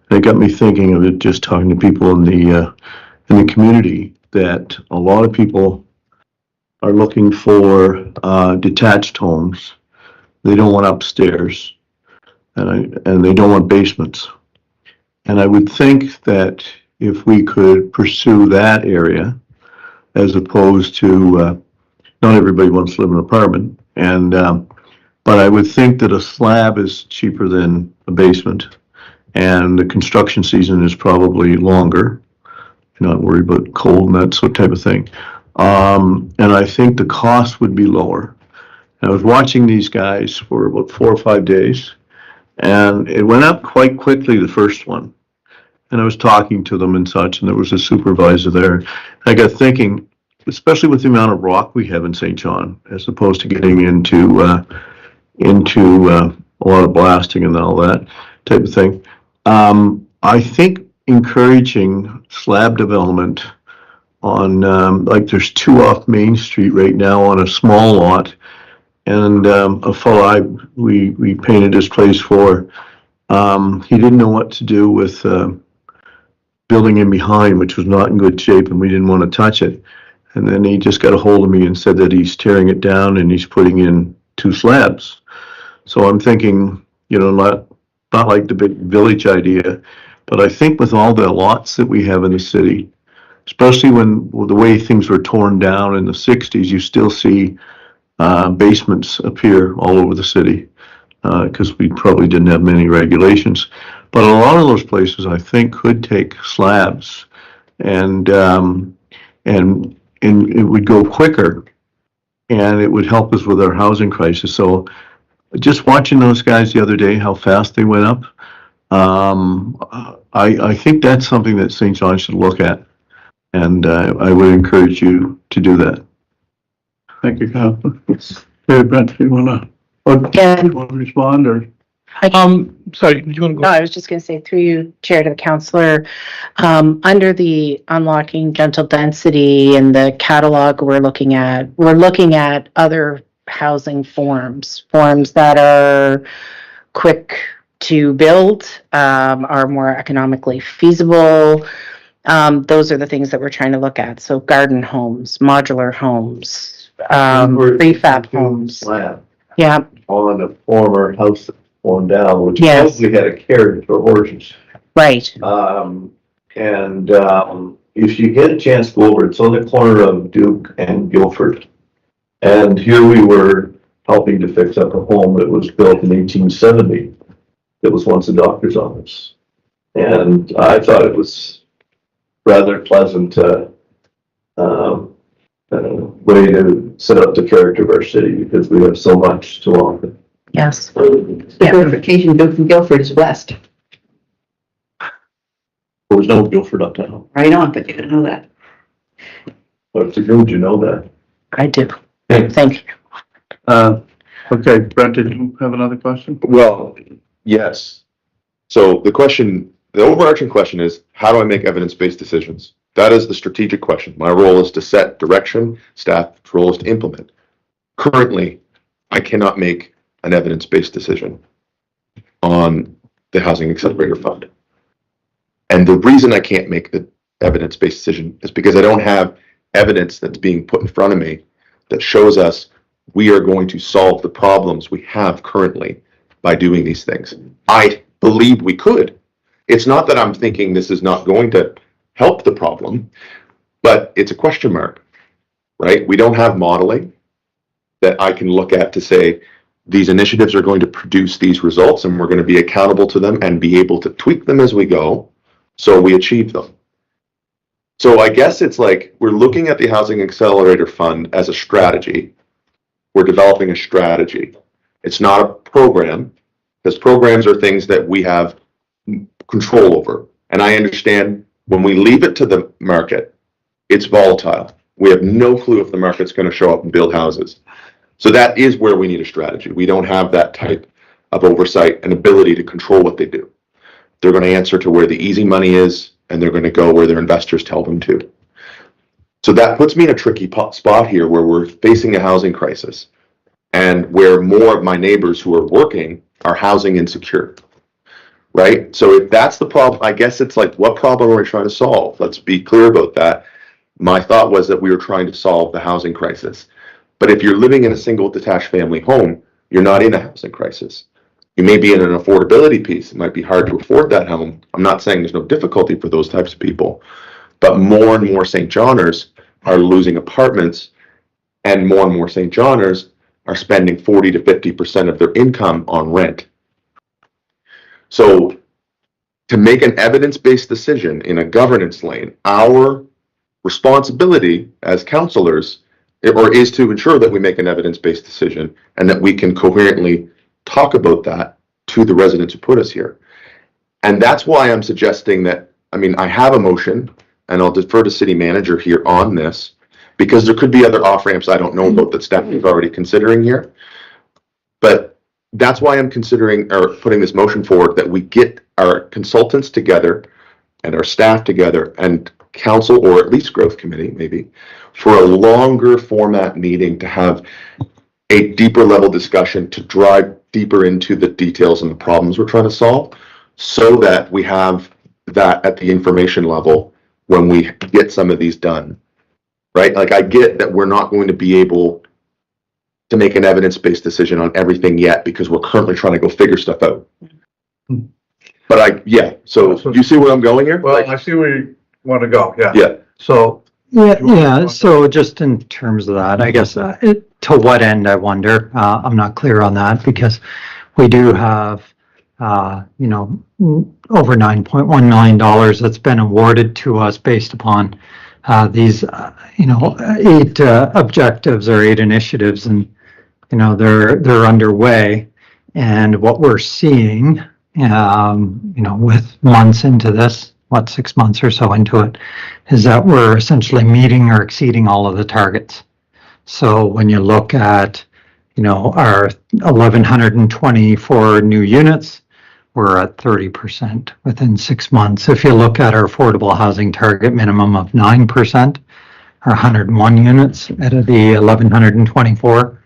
And it got me thinking of it, just talking to people in the community, that a lot of people are looking for detached homes. They don't want upstairs, and they don't want basements. And I would think that if we could pursue that area, as opposed to, not everybody wants to live in an apartment, and but I would think that a slab is cheaper than a basement, and the construction season is probably longer. You're not worried about cold and that sort of type of thing. And I think the cost would be lower. And I was watching these guys for about 4 or 5 days, and it went up quite quickly, the first one. And I was talking to them and such, and there was a supervisor there. And I got thinking, especially with the amount of rock we have in St. John, as opposed to getting into a lot of blasting and all that type of thing. I think encouraging slab development on, like there's 2 off Main Street right now on a small lot, and a fellow we painted his place for, he didn't know what to do with building in behind, which was not in good shape, and we didn't want to touch it. And then he just got a hold of me and said that he's tearing it down and he's putting in 2 slabs. So I'm thinking, not like the big village idea, but I think with all the lots that we have in the city, especially when the way things were torn down in the 60s, you still see basements appear all over the city, because we probably didn't have many regulations. But a lot of those places, I think, could take slabs, and it would go quicker, and it would help us with our housing crisis. So just watching those guys the other day, how fast they went up, I think that's something that St. John should look at. And I would encourage you to do that. Thank you, Councilor. Hey, Brent, you wanna, Yeah. you wanna respond or? Sorry, do you want to No, go? I was just going to say through you, Chair, to the councillor, under the unlocking gentle density and the catalog we're looking at other housing forms that are quick to build, are more economically feasible. Those are the things that we're trying to look at. So garden homes, modular homes, prefab homes. Slab Yeah, on a former house that torn down, which Yes. probably had a carriage for horses. right. If you get a chance to go over, it's on the corner of Duke and Guilford. And here we were helping to fix up a home that was built in 1870. That was once a doctor's office. And I thought it was rather pleasant, way to set up the character of our city because we have so much to offer. Yes. Clarification, Duke and Guilford is west. There was no Guilford uptown. Right on, but you didn't know that. But if you do, you know that. I do. Thank you. Okay, Brent, did you have another question? Well, yes. So the overarching question is, how do I make evidence-based decisions? That is the strategic question. My role is to set direction, staff's role is to implement. Currently, I cannot make an evidence-based decision on the Housing Accelerator Fund. And the reason I can't make the evidence-based decision is because I don't have evidence that's being put in front of me that shows us we are going to solve the problems we have currently by doing these things. I believe we could. It's not that I'm thinking this is not going to help the problem, but it's a question mark, right? We don't have modeling that I can look at to say these initiatives are going to produce these results and we're going to be accountable to them and be able to tweak them as we go so we achieve them. So I guess it's like we're looking at the Housing Accelerator Fund as a strategy. We're developing a strategy. It's not a program, because programs are things that we have control over. And I understand when we leave it to the market, it's volatile. We have no clue if the market's going to show up and build houses. So that is where we need a strategy. We don't have that type of oversight and ability to control what they do. They're going to answer to where the easy money is, and they're going to go where their investors tell them to. So that puts me in a tricky spot here where we're facing a housing crisis and where more of my neighbors who are working are housing insecure, right? So if that's the problem, I guess it's like, what problem are we trying to solve? Let's be clear about that. My thought was that we were trying to solve the housing crisis. But if you're living in a single detached family home, you're not in a housing crisis. You may be in an affordability piece. It might be hard to afford that home. I'm not saying there's no difficulty for those types of people, but more and more St. Johners are losing apartments, and more St. Johners are spending 40 to 50% of their income on rent. So to make an evidence-based decision in a governance lane, our responsibility as councillors is to ensure that we make an evidence-based decision and that we can coherently talk about that to the residents who put us here. And that's why I'm suggesting that, I have a motion, and I'll defer to city manager here on this, because there could be other off-ramps I don't know about that staff is already considering here. But that's why I'm considering or putting this motion forward, that we get our consultants together and our staff together and council, or at least growth committee maybe, for a longer format meeting to have a deeper level discussion to drive deeper into the details and the problems we're trying to solve, so that we have that at the information level when we get some of these done, right? Like, I get that we're not going to be able to make an evidence-based decision on everything yet because we're currently trying to go figure stuff out. But so you see where I'm going here? Well, I see where you want to go, yeah. Yeah. So, Yeah, so just in terms of that, I guess, to what end, I wonder, I'm not clear on that, because we do have, over $9.1 million that's been awarded to us based upon these, 8 objectives or 8 initiatives, and, they're underway. And what we're seeing with months into this, 6 months or so into it, is that we're essentially meeting or exceeding all of the targets. So when you look at, our 1,124 new units, we're at 30% within 6 months. If you look at our affordable housing target minimum of 9%, our 101 units out of the 1,124,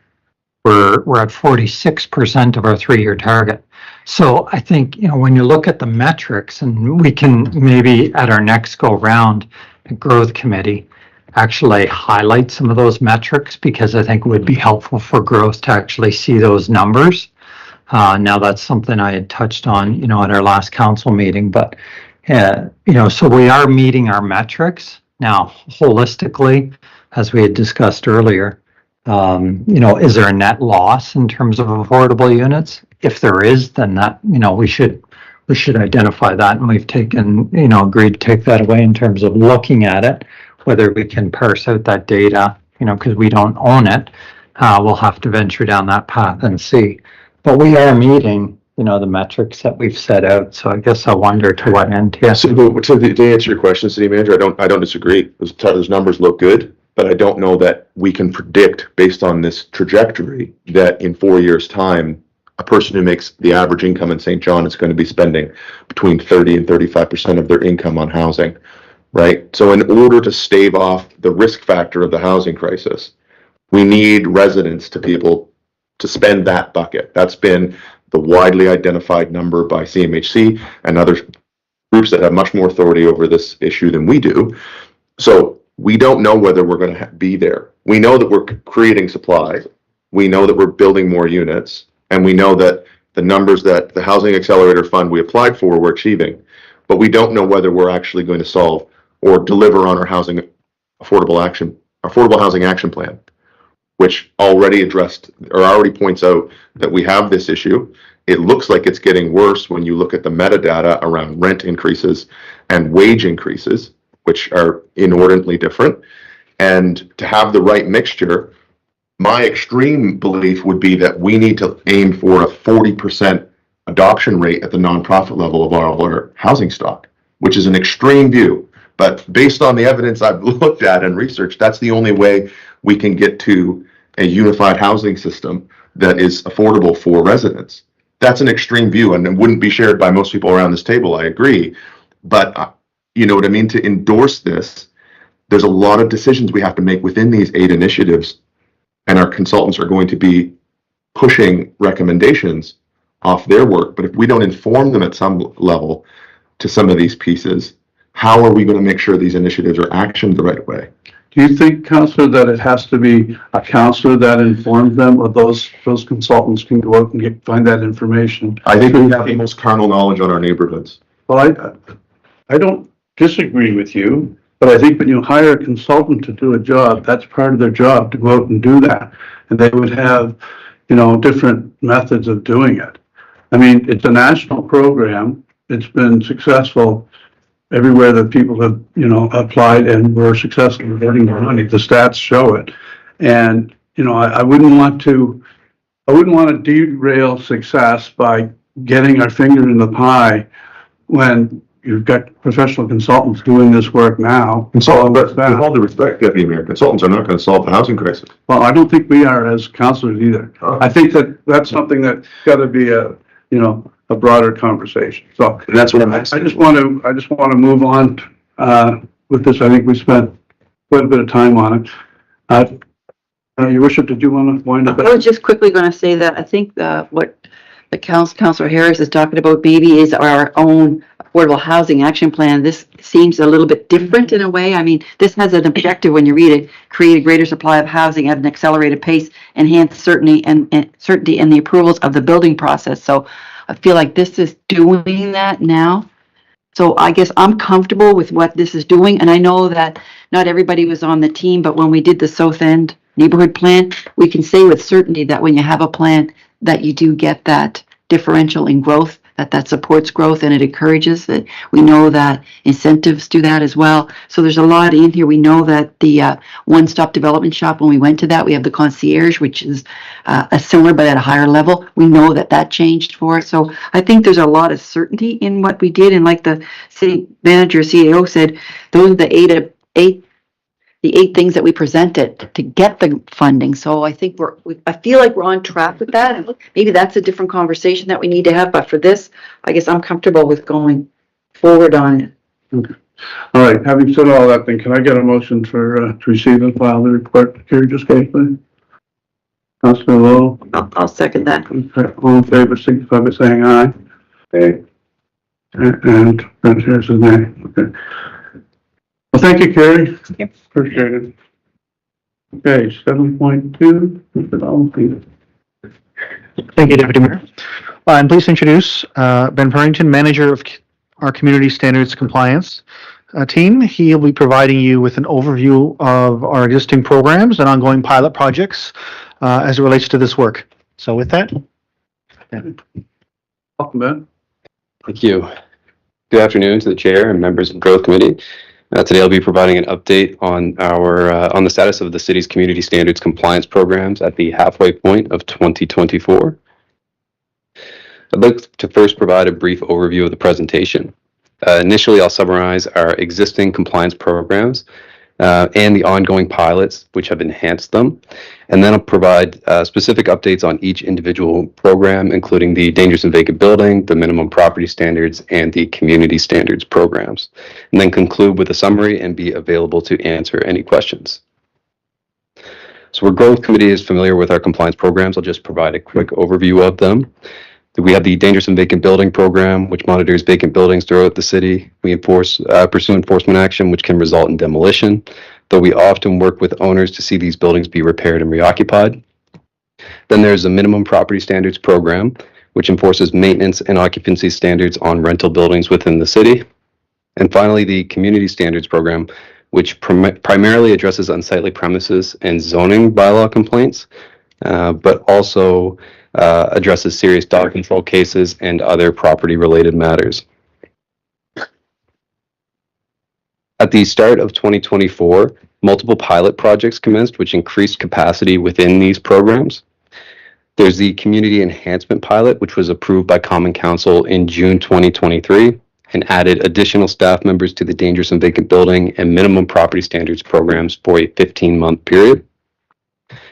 we're at 46% of our 3-year target. So I think, when you look at the metrics, and we can maybe at our next go round, the growth committee, actually highlight some of those metrics, because I think it would be helpful for growth to actually see those numbers. Now that's something I had touched on, at our last council meeting, but, so we are meeting our metrics. Now, holistically, as we had discussed earlier, is there a net loss in terms of affordable units? If there is, then that, we should identify that, and we've taken, agreed to take that away in terms of looking at it, whether we can parse out that data, because we don't own it. We'll have to venture down that path and see. But we are meeting, the metrics that we've set out. So I guess I wonder to what end. Yeah. So to answer your question, City Manager, I don't disagree. Those numbers look good, but I don't know that we can predict based on this trajectory that in 4 years' time, a person who makes the average income in St. John is going to be spending between 30 and 35% of their income on housing, right? So in order to stave off the risk factor of the housing crisis, we need residents to be able to spend that bucket. That's been the widely identified number by CMHC and other groups that have much more authority over this issue than we do. So we don't know whether we're going to be there. We know that we're creating supply. We know that we're building more units. And we know that the numbers that the Housing Accelerator Fund we applied for, we're achieving. But we don't know whether we're actually going to solve or deliver on our affordable housing action plan, which already points out that we have this issue. It looks like it's getting worse when you look at the metadata around rent increases and wage increases, which are inordinately different. And to have the right mixture, my extreme belief would be that we need to aim for a 40% adoption rate at the nonprofit level of our housing stock, which is an extreme view. But based on the evidence I've looked at and researched, that's the only way we can get to a unified housing system that is affordable for residents. That's an extreme view, and it wouldn't be shared by most people around this table, I agree. But you know what I mean? To endorse this, there's a lot of decisions we have to make within these 8 initiatives, and our consultants are going to be pushing recommendations off their work. But if we don't inform them at some level to some of these pieces, how are we going to make sure these initiatives are actioned the right way? Do you think, Councillor, that it has to be a councillor that informs them, or those consultants can go out and find that information? I think we have the most carnal knowledge on our neighborhoods. Well, I don't disagree with you, but I think when you hire a consultant to do a job, that's part of their job, to go out and do that. And they would have, different methods of doing it. I mean, it's a national program. It's been successful everywhere that people have, applied and were successful in getting their money. The stats show it. And, I wouldn't want to derail success by getting our finger in the pie when you've got professional consultants doing this work now. With all due respect, Deputy Mayor, consultants are not going to solve the housing crisis. Well, I don't think we are as councillors either. I think that's something that's got to be a broader conversation. So and that's what I'm asking. I just want to move on with this. I think we spent quite a bit of time on it. Your Worship, did you want to wind up? I was just quickly going to say that I think what the Councillor Harris is talking about maybe is our own affordable housing action plan. This seems a little bit different in a way. I mean, this has an objective when you read it: create a greater supply of housing at an accelerated pace, enhance certainty in the approvals of the building process. So I feel like this is doing that now. So I guess I'm comfortable with what this is doing. And I know that not everybody was on the team, but when we did the South End neighborhood plan, we can say with certainty that when you have a plan that you do get that differential in growth that supports growth and it encourages it. We know that incentives do that as well. So there's a lot in here. We know that the one-stop development shop, when we went to that, we have the concierge, which is a similar but at a higher level. We know that that changed for us. So I think there's a lot of certainty in what we did. And like the city manager, CEO said, those are the eight things that we presented to get the funding. So I think I feel like we're on track with that. And maybe that's a different conversation that we need to have. But for this, I guess I'm comfortable with going forward on it. Okay. All right, having said all that, then can I get a motion to receive and file the report Carrie just gave, please? Councilor Lowe? I'll second that. Okay, all in favor, signify by saying aye. Okay. And here's a nay. Okay. Well, thank you, Carrie. Yep. Appreciate it. Okay, 7.2, Mr. Valentine. Thank you, Deputy Mayor. I'm pleased to introduce Ben Purrington, Manager of our Community Standards Compliance team. He'll be providing you with an overview of our existing programs and ongoing pilot projects as it relates to this work. So with that, Welcome, Ben. Thank you. Good afternoon to the chair and members of the Growth Committee. Today I'll be providing an update on on the status of the city's community standards compliance programs at the halfway point of 2024. I'd like to first provide a brief overview of the presentation. Initially, I'll summarize our existing compliance programs and the ongoing pilots which have enhanced them. And then I'll provide specific updates on each individual program, including the dangerous and vacant building, the minimum property standards, and the community standards programs. And then conclude with a summary and be available to answer any questions. So our Growth Committee is familiar with our compliance programs. I'll just provide a quick overview of them. We have the Dangerous and Vacant Building Program, which monitors vacant buildings throughout the city. We pursue enforcement action, which can result in demolition, though we often work with owners to see these buildings be repaired and reoccupied. Then there's a Minimum Property Standards Program, which enforces maintenance and occupancy standards on rental buildings within the city. And finally, the Community Standards Program, which primarily addresses unsightly premises and zoning bylaw complaints, but also addresses serious dog control cases and other property-related matters. At the start of 2024, multiple pilot projects commenced, which increased capacity within these programs. There's the Community Enhancement Pilot, which was approved by Common Council in June 2023 and added additional staff members to the Dangerous and Vacant Building and Minimum Property Standards programs for a 15-month period.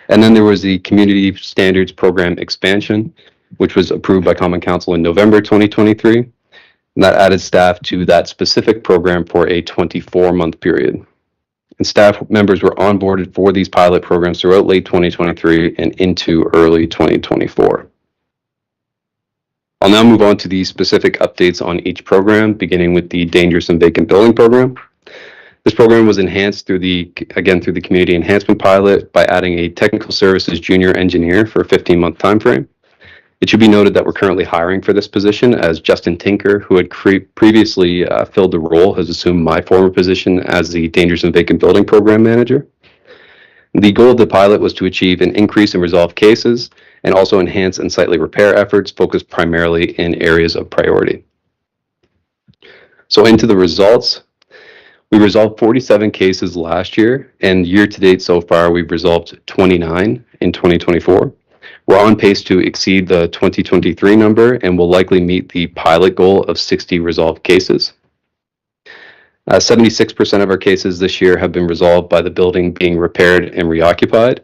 And then there was the Community Standards Program expansion, which was approved by Common Council in November 2023. And that added staff to that specific program for a 24-month period. And staff members were onboarded for these pilot programs throughout late 2023 and into early 2024. I'll now move on to the specific updates on each program, beginning with the Dangerous and Vacant Building Program. This program was enhanced through the Community Enhancement Pilot by adding a Technical Services Junior Engineer for a 15-month time frame. It should be noted that we're currently hiring for this position, as Justin Tinker, who had previously filled the role, has assumed my former position as the Dangerous and Vacant Building Program Manager. The goal of the pilot was to achieve an increase in resolved cases and also enhance unsightly repair efforts focused primarily in areas of priority. So into the results. We resolved 47 cases last year, and year to date so far, we've resolved 29 in 2024. We're on pace to exceed the 2023 number and will likely meet the pilot goal of 60 resolved cases. 76% of our cases this year have been resolved by the building being repaired and reoccupied,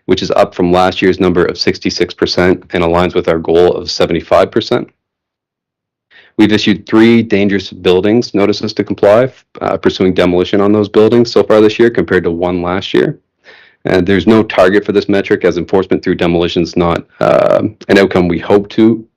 which is up from last year's number of 66% and aligns with our goal of 75%. We've issued 3 dangerous buildings notices to comply, pursuing demolition on those buildings so far this year compared to 1 last year. And there's no target for this metric, as enforcement through demolition is not an outcome we hope to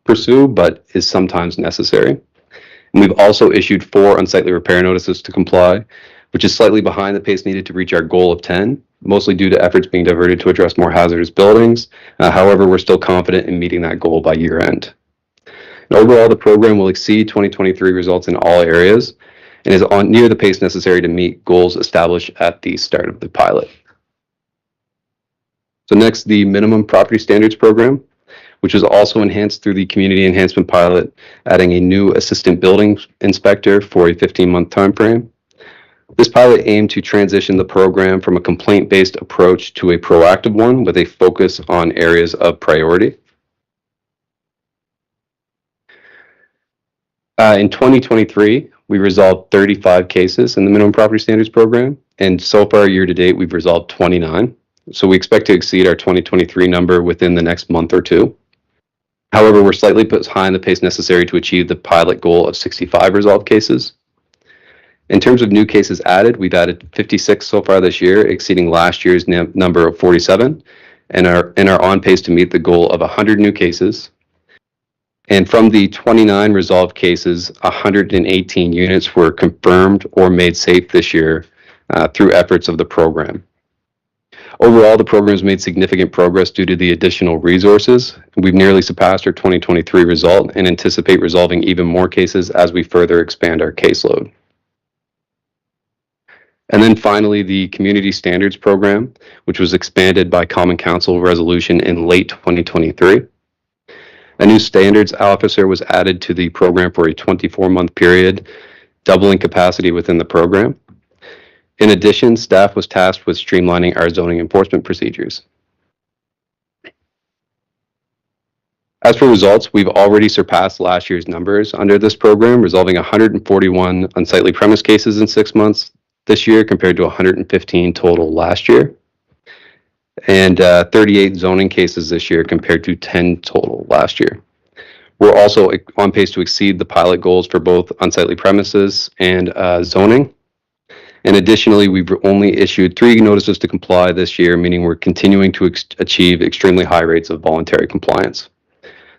pursue, but is sometimes necessary. And we've also issued 4 unsightly repair notices to comply, which is slightly behind the pace needed to reach our goal of 10, mostly due to efforts being diverted to address more hazardous buildings. However, we're still confident in meeting that goal by year end. And overall, the program will exceed 2023 results in all areas and is on near the pace necessary to meet goals established at the start of the pilot. So next, the Minimum Property Standards Program, which was also enhanced through the community enhancement pilot, adding a new assistant building inspector for a 15-month time frame. This pilot aimed to transition the program from a complaint-based approach to a proactive one with a focus on areas of priority. In 2023, we resolved 35 cases in the minimum property standards program, and so far year to date, we've resolved 29. So we expect to exceed our 2023 number within the next month or two. However, we're slightly behind the pace necessary to achieve the pilot goal of 65 resolved cases. In terms of new cases added, we've added 56 so far this year, exceeding last year's number of 47, and are on pace to meet the goal of 100 new cases. And from the 29 resolved cases, 118 units were confirmed or made safe this year through efforts of the program. Overall, the program has made significant progress due to the additional resources. We've nearly surpassed our 2023 result and anticipate resolving even more cases as we further expand our caseload. And then finally, the Community Standards Program, which was expanded by Common Council resolution in late 2023. A new standards officer was added to the program for a 24-month period, doubling capacity within the program. In addition, staff was tasked with streamlining our zoning enforcement procedures. As for results, we've already surpassed last year's numbers under this program, resolving 141 unsightly premise cases in 6 months this year compared to 115 total last year, and 38 zoning cases this year compared to 10 total last year. We're also on pace to exceed the pilot goals for both unsightly premises and zoning. And additionally, we've only issued 3 notices to comply this year, meaning we're continuing to achieve extremely high rates of voluntary compliance.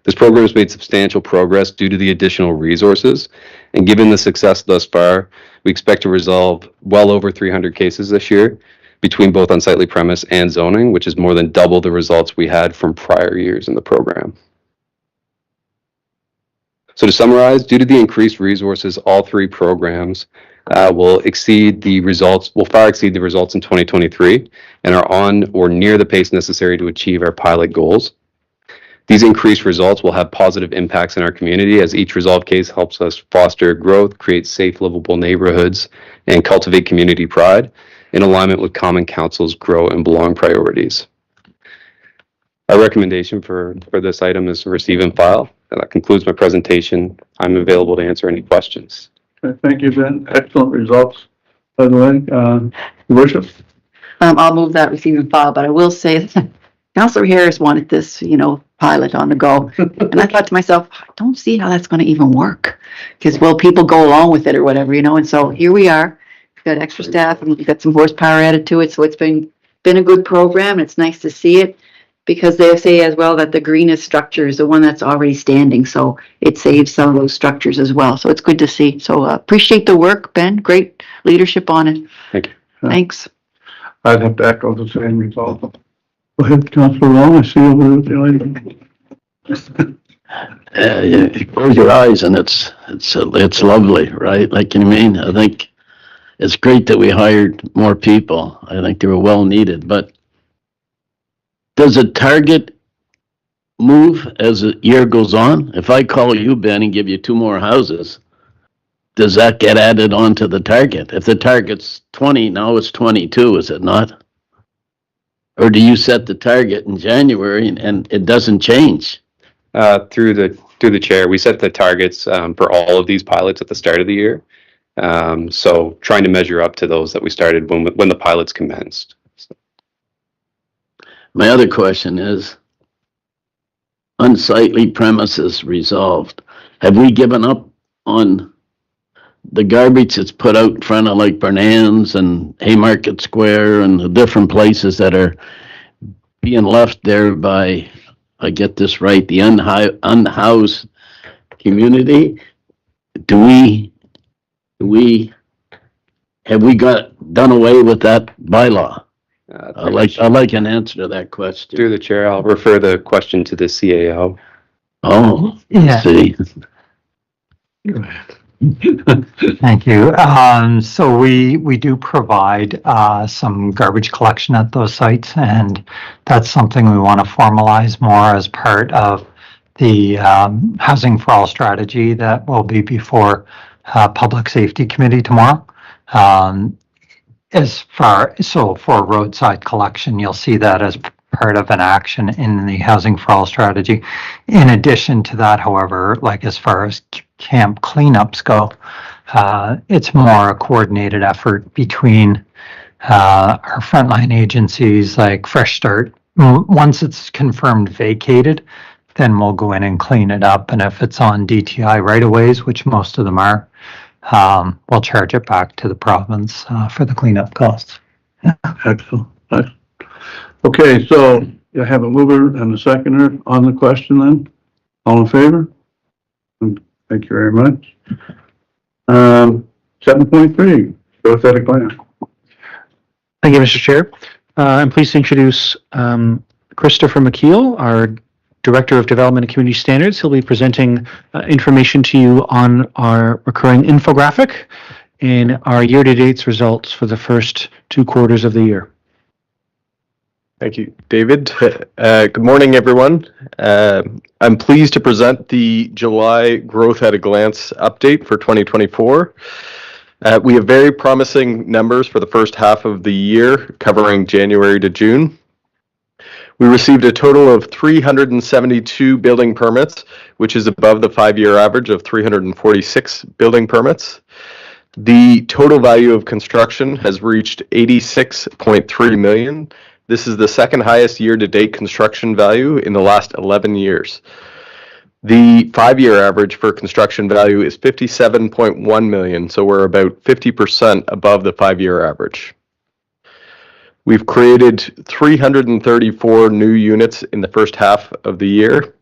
This program has made substantial progress due to the additional resources, and given the success thus far, we expect to resolve well over 300 cases this year between both unsightly premise and zoning, which is more than double the results we had from prior years in the program. So to summarize, due to the increased resources, all 3 programs will far exceed the results in 2023 and are on or near the pace necessary to achieve our pilot goals. These increased results will have positive impacts in our community as each resolved case helps us foster growth, create safe, livable neighborhoods, and cultivate community pride in alignment with Common Council's grow and belong priorities. Our recommendation for this item is to receive and file. And that concludes my presentation. I'm available to answer any questions. Okay, thank you, Ben. Excellent results, by the way. Your Worship? I'll move that receive and file, but I will say that Councillor Harris wanted this, pilot on the go. And I thought to myself, I don't see how that's going to even work. Because, people go along with it or whatever, and so here we are. We've got extra staff and we've got some horsepower added to it. So it's been a good program. It's nice to see it because they say as well that the greenest structure is the one that's already standing. So it saves some of those structures as well. So it's good to see. So appreciate the work, Ben. Great leadership on it. Thank you. Thanks. I'd have to echo the same result. Go ahead, Councillor Long. I see you over there with the item. You close your eyes and it's lovely, right? Like, you know what I mean? I think it's great that we hired more people. I think they were well needed, but does a target move as the year goes on? If I call you, Ben, and give you 2 more houses, does that get added on to the target? If the target's 20, now it's 22, is it not? Or do you set the target in January and it doesn't change? Through the chair, we set the targets for all of these pilots at the start of the year. So trying to measure up to those that we started when the pilots commenced. My other question is, unsightly premises resolved. Have we given up on the garbage that's put out in front of like Bernan's and Haymarket Square and the different places that are being left there by, I get this right, the unhoused community? Have we got done away with that bylaw? I'd like an answer to that question. Through the chair, I'll refer the question to the CAO. Oh, Yeah. see. Thank you. So we do provide some garbage collection at those sites, and that's something we want to formalize more as part of the Housing for All strategy that will be before Public Safety Committee tomorrow. So for roadside collection, you'll see that as part of an action in the Housing for All strategy. In addition to that, however, like as far as camp cleanups go, it's more a coordinated effort between our frontline agencies like Fresh Start. Once it's confirmed vacated, then we'll go in and clean it up. And if it's on DTI right-of-ways, which most of them are, we'll charge it back to the province for the cleanup costs. Excellent. Nice. Okay, so you have a mover and a seconder on the question then? All in favor? Thank you very much. 7.3, growth at a glance. Thank you, Mr. Chair. I'm pleased to introduce Christopher McKeel, our Director of Development and Community Standards. He'll be presenting information to you on our recurring infographic and our year-to-date results for the first 2 quarters of the year. Thank you, David. Good morning, everyone. I'm pleased to present the July Growth at a Glance update for 2024. We have very promising numbers for the first half of the year, covering January to June. We received a total of 372 building permits, which is above the 5-year average of 346 building permits. The total value of construction has reached $86.3 million. This is the second highest year-to-date construction value in the last 11 years. The 5-year average for construction value is $57.1 million, so we're about 50% above the 5-year average. We've created 334 new units in the first half of the year.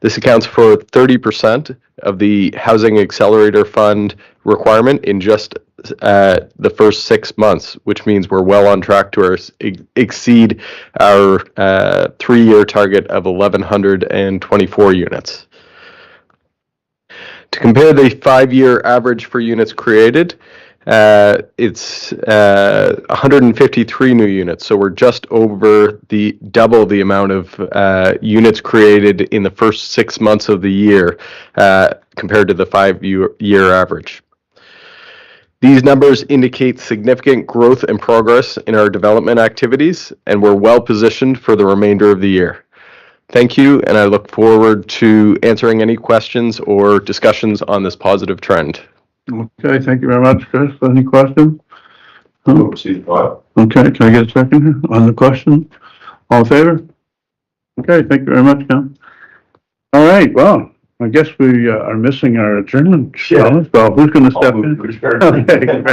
This accounts for 30% of the Housing Accelerator Fund requirement in just the first 6 months, which means we're well on track to exceed our 3-year target of 1,124 units. To compare the 5-year average for units created, it's 153 new units, so we're just over double the amount of units created in the first 6 months of the year compared to the 5-year average. These numbers indicate significant growth and progress in our development activities, and we're well positioned for the remainder of the year. Thank you, and I look forward to answering any questions or discussions on this positive trend. Okay, thank you very much, Chris. Any questions? Okay, can I get a second here on the question? All in favor? Okay, thank you very much, Ken. All right, well, I guess we are missing our adjournment. Yeah. So who's going to step in? Okay, great.